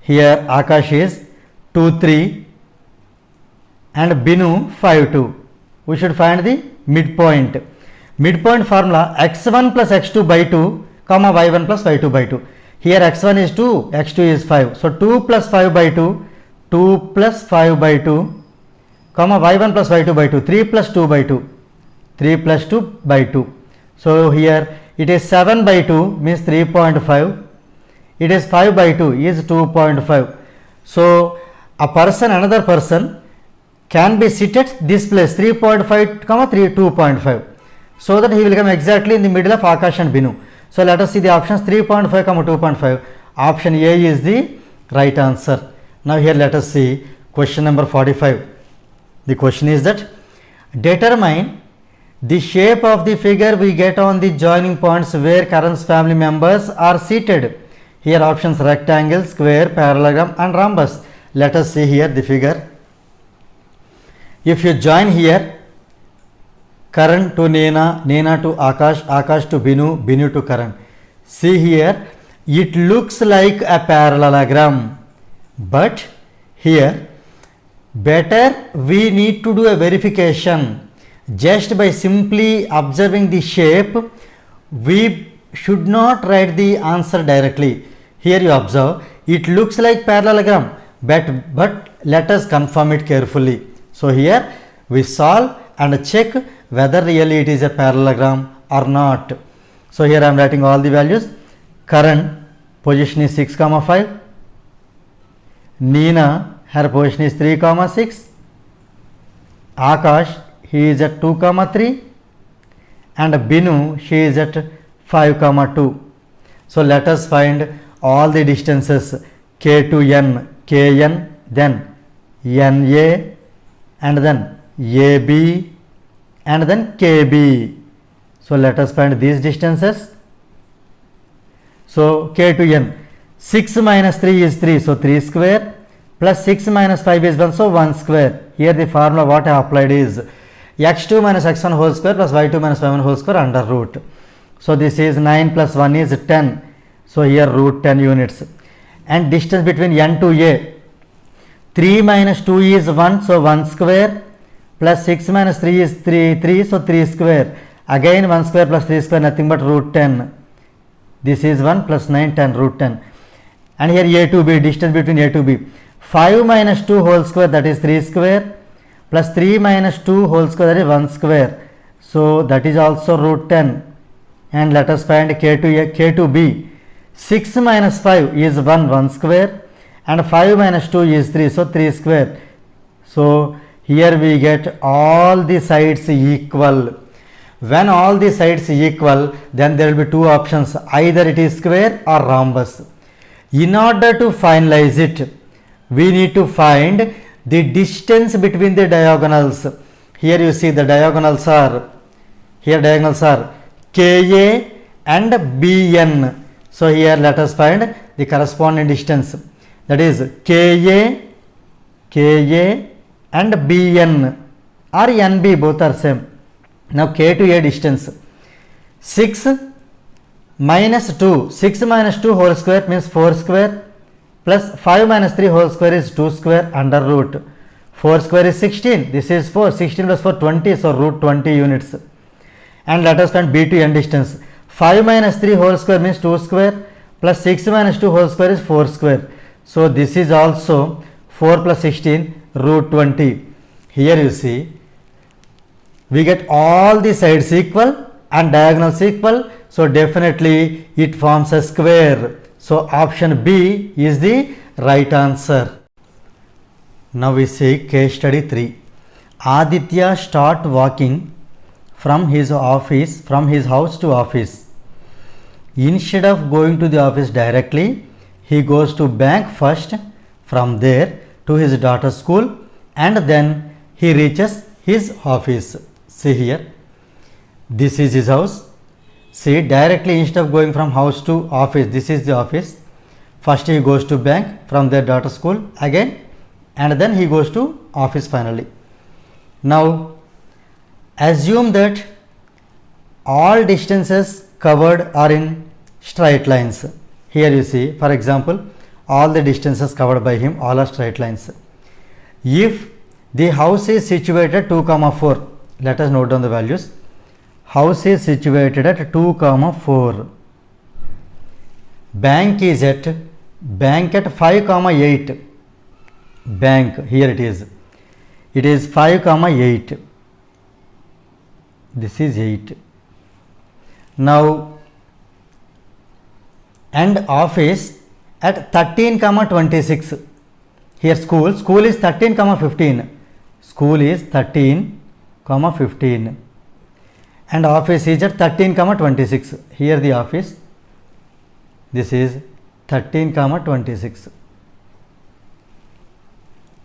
Here Akash is 2, 3 and Binu 5, 2. We should find the midpoint. Midpoint formula x1 plus x2 by 2, y1 plus y2 by 2. Here x1 is 2, x2 is 5. So, 2 plus 5 by 2, 2 plus 5 by 2, y1 plus y2 by 2, 3 plus 2 by 2, 3 plus 2 by 2. So, here it is 7 by 2 means 3.5, it is 5 by 2 is 2.5. So, a person, another person can be seated this place 3.5, 2.5, so that he will come exactly in the middle of Akash and Binu. So, let us see the options 3.5, 2.5. Option A is the right answer. Now, here let us see question number 45. The question is that determine the shape of the figure we get on the joining points where Karan's family members are seated. Here options rectangle, square, parallelogram and rhombus. Let us see here the figure. If you join here Karan to Nina, Nina to Akash, Akash to Binu, Binu to Karan. See here, it looks like a parallelogram, but here better we need to do a verification. Just by simply observing the shape, we should not write the answer directly. Here you observe, it looks like parallelogram, but let us confirm it carefully. So, here we solve and check whether really it is a parallelogram or not. So, here I am writing all the values. Karan position is 6, 5. Nina, her position is 3, 6. Akash, he is at 2, 3. And Binu, she is at 5, 2. So, let us find all the distances k to n, kn, then na, and then ab, and then kb. So, let us find these distances. So, k to n, 6 minus 3 is 3, so 3 square, plus 6 minus 5 is 1, so 1 square. Here the formula what I applied is x2 minus x1 whole square plus y2 minus y1 whole square under root. So this is 9 plus 1 is 10. So here root 10 units. And distance between n to a, 3 minus 2 is 1, so 1 square, plus 6 minus 3 is 3, so 3 square. Again 1 square plus 3 square, nothing but root 10. This is 1 plus 9, 10, root 10. And here a to b, distance between a to b. 5 minus 2 whole square, that is 3 square, plus 3 minus 2 whole square, that is 1 square. So that is also root 10. And let us find k to a, k to b. 6 minus 5 is 1 square, and 5 minus 2 is 3, so 3 square. So here we get all the sides equal. When all the sides equal, then there will be two options, either it is square or rhombus. In order to finalize it, we need to find the distance between the diagonals. Here you see the diagonals are, KA and BN. So here let us find the corresponding distance, that is KA and BN or NB, both are same. Now K to A distance, 6 minus 2 whole square means 4 square, plus 5 minus 3 whole square is 2 square under root. 4 square is 16, this is 4, 16 plus 4 20, so root 20 units. And let us find B to N distance. 5 minus 3 whole square means 2 square, plus 6 minus 2 whole square is 4 square. So this is also 4 plus 16, root 20. Here you see, we get all the sides equal and diagonals equal, so definitely it forms a square. So option B is the right answer. Now we see case study 3. Aditya start walking from his house to office. Instead of going to the office directly, he goes to bank first, from there to his daughter's school, and then he reaches his office. See here, this is his house. See, directly instead of going from house to office, this is the office. First he goes to bank, from their daughter's school again, and then he goes to office finally. Now assume that all distances covered are in straight lines. Here you see, for example, all the distances covered by him, all are straight lines. If the house is situated 2, 4, let us note down the values. House is situated at 2, 4. Bank at 5, 8. Bank, here it is 5, 8. This is 8. Now, and office at 13, 26. Here school is 13, 15. School is 13, 15. And office is at 13, 26. Here the office, this is 13, 26.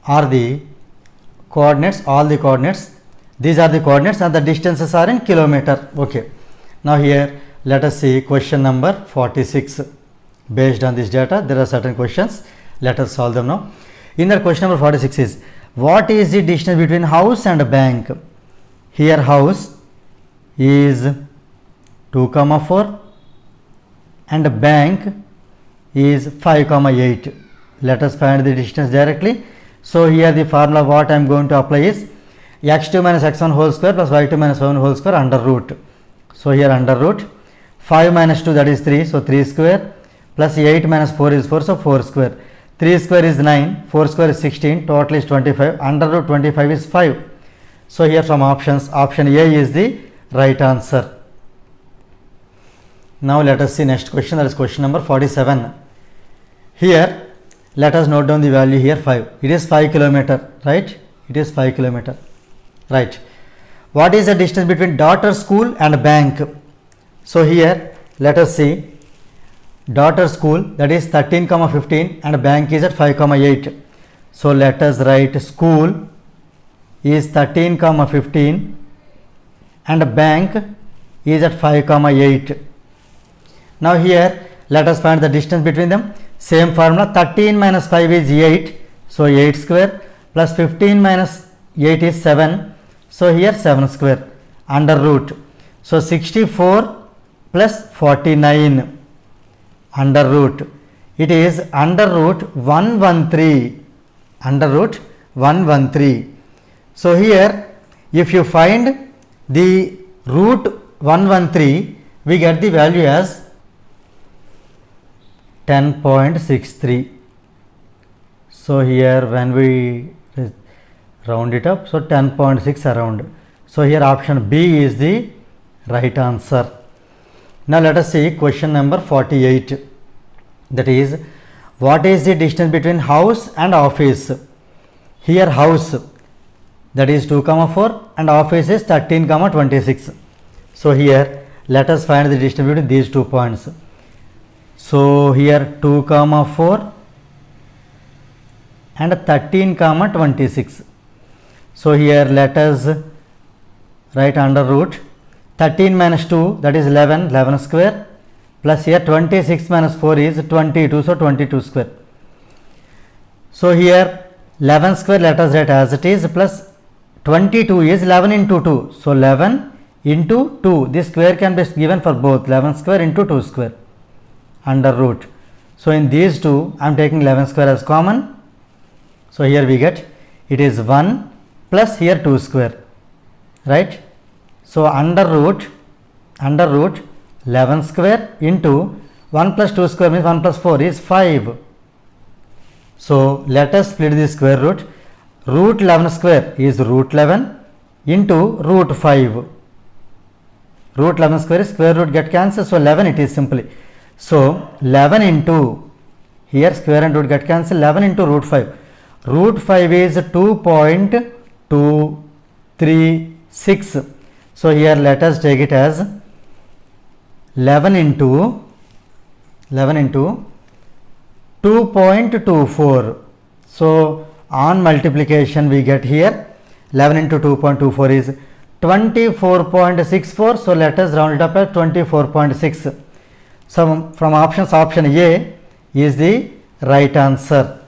Are the coordinates, all the coordinates. These are the coordinates and the distances are in kilometer. Okay. Now here let us see question number 46. Based on this data, there are certain questions. Let us solve them now. In the question number 46 is, what is the distance between house and bank? Here house is 2, 4 and bank is 5, 8. Let us find the distance directly. So here the formula what I am going to apply is x2 minus x1 whole square plus y2 minus y1 whole square under root. So here under root 5 minus 2, that is 3, so 3 square, plus 8 minus 4 is 4, so 4 square. 3 square is 9, 4 square is 16, total is 25, under root 25 is 5. So here from options, option A is the right answer. Now let us see next question, that is question number 47. Here let us note down the value here 5. It is 5 kilometer, right? It is 5 kilometer, right? What is the distance between daughter school and bank? So here let us see, daughter school, that is 13, 15 and bank is at 5, 8. So let us write school is 13, 15 and bank is at 5, 8. Now here let us find the distance between them. Same formula, 13 minus 5 is 8, so 8 square, plus 15 minus 8 is 7, So here 7 square under root. So 64 plus 49 under root. It is under root 113. Under root 113. So here if you find the root 113, we get the value as 10.63. So here when we round it up, so 10.6 around. So here option B is the right answer. Now let us see question number 48. That is, what is the distance between house and office? Here house, that is 2, 4 and office is 13, 26. So here let us find the distance between these 2 points. So here 2, 4 and 13, 26. So here let us write under root 13 minus 2, that is 11 square, plus here 26 minus 4 is 22, so 22 square. So here 11 square let us write as it is, plus 22 is 11 into 2, so 11 into 2, this square can be given for both, 11 square into 2 square under root. So in these two I am taking 11 square as common. So here we get it is 1 plus here 2 square, right? So under root 11 square into 1 plus 2 square means 1 plus 4 is 5. So let us split the square root. Root 11 square is root 11 into root 5. Root 11 square is square root get cancelled, so 11 it is simply. So 11 into, here square and root get cancelled, 11 into root 5. Root 5 is 2.236. So here let us take it as 11 into 2.24. So on multiplication we get here 11 into 2.24 is 24.64. So let us round it up as 24.6. So from options, option A is the right answer.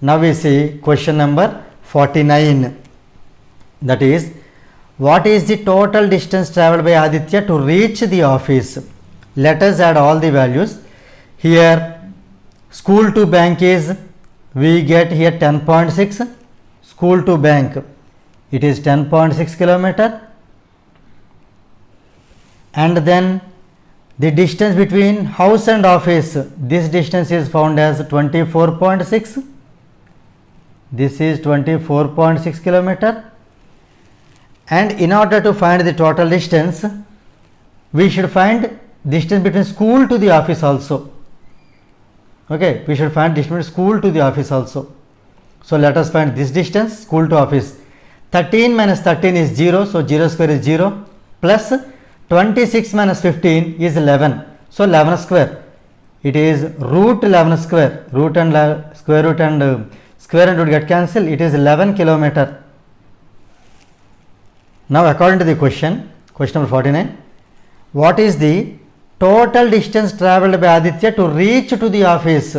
Now we see question number 49. That is, what is the total distance travelled by Aditya to reach the office? Let us add all the values. Here school to bank is, we get here 10.6. School to bank, it is 10.6 kilometer. And then the distance between house and office, this distance is found as 24.6. This is 24.6 kilometer. And in order to find the total distance, we should find distance between school to the office also. Okay, we should find distance between school to the office also. So let us find this distance, school to office. 13 minus 13 is 0, so 0 square is 0, plus 26 minus 15 is 11, so 11 square. It is root 11 square, root and square root and square and root get cancelled, it is 11 kilometer. Now according to the question number 49, what is the total distance travelled by Aditya to reach to the office?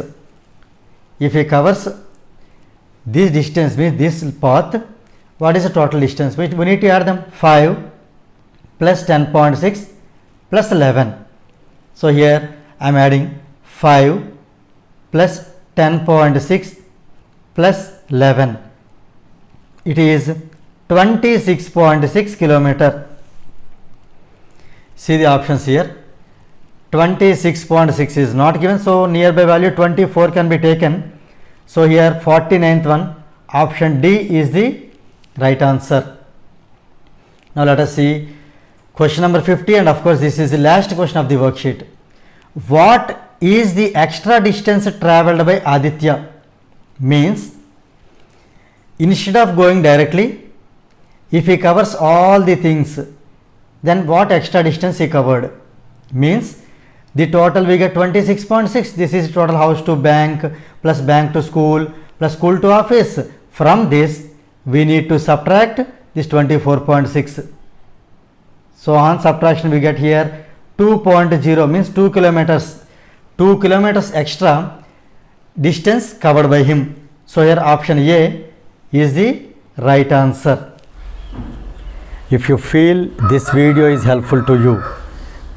If he covers this distance, means this path, what is the total distance? We need to add them. 5 plus 10.6 plus 11. So here I am adding 5 plus 10.6 plus 11. It is 26.6 kilometer. See the options here. 26.6 is not given, so nearby value 24 can be taken. So here 49th one, option D is the right answer. Now let us see question number 50, and of course this is the last question of the worksheet. What is the extra distance travelled by Aditya? Means instead of going directly, if he covers all the things, then what extra distance he covered? Means the total we get 26.6. This is total house to bank plus bank to school plus school to office. From this we need to subtract this 24.6. So on subtraction we get here 2.0, means 2 kilometers. 2 kilometers extra distance covered by him. So here option A is the right answer. If you feel this video is helpful to you,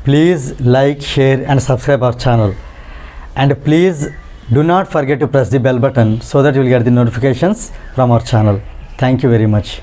please like, share and subscribe our channel. And please do not forget to press the bell button so that you will get the notifications from our channel. Thank you very much.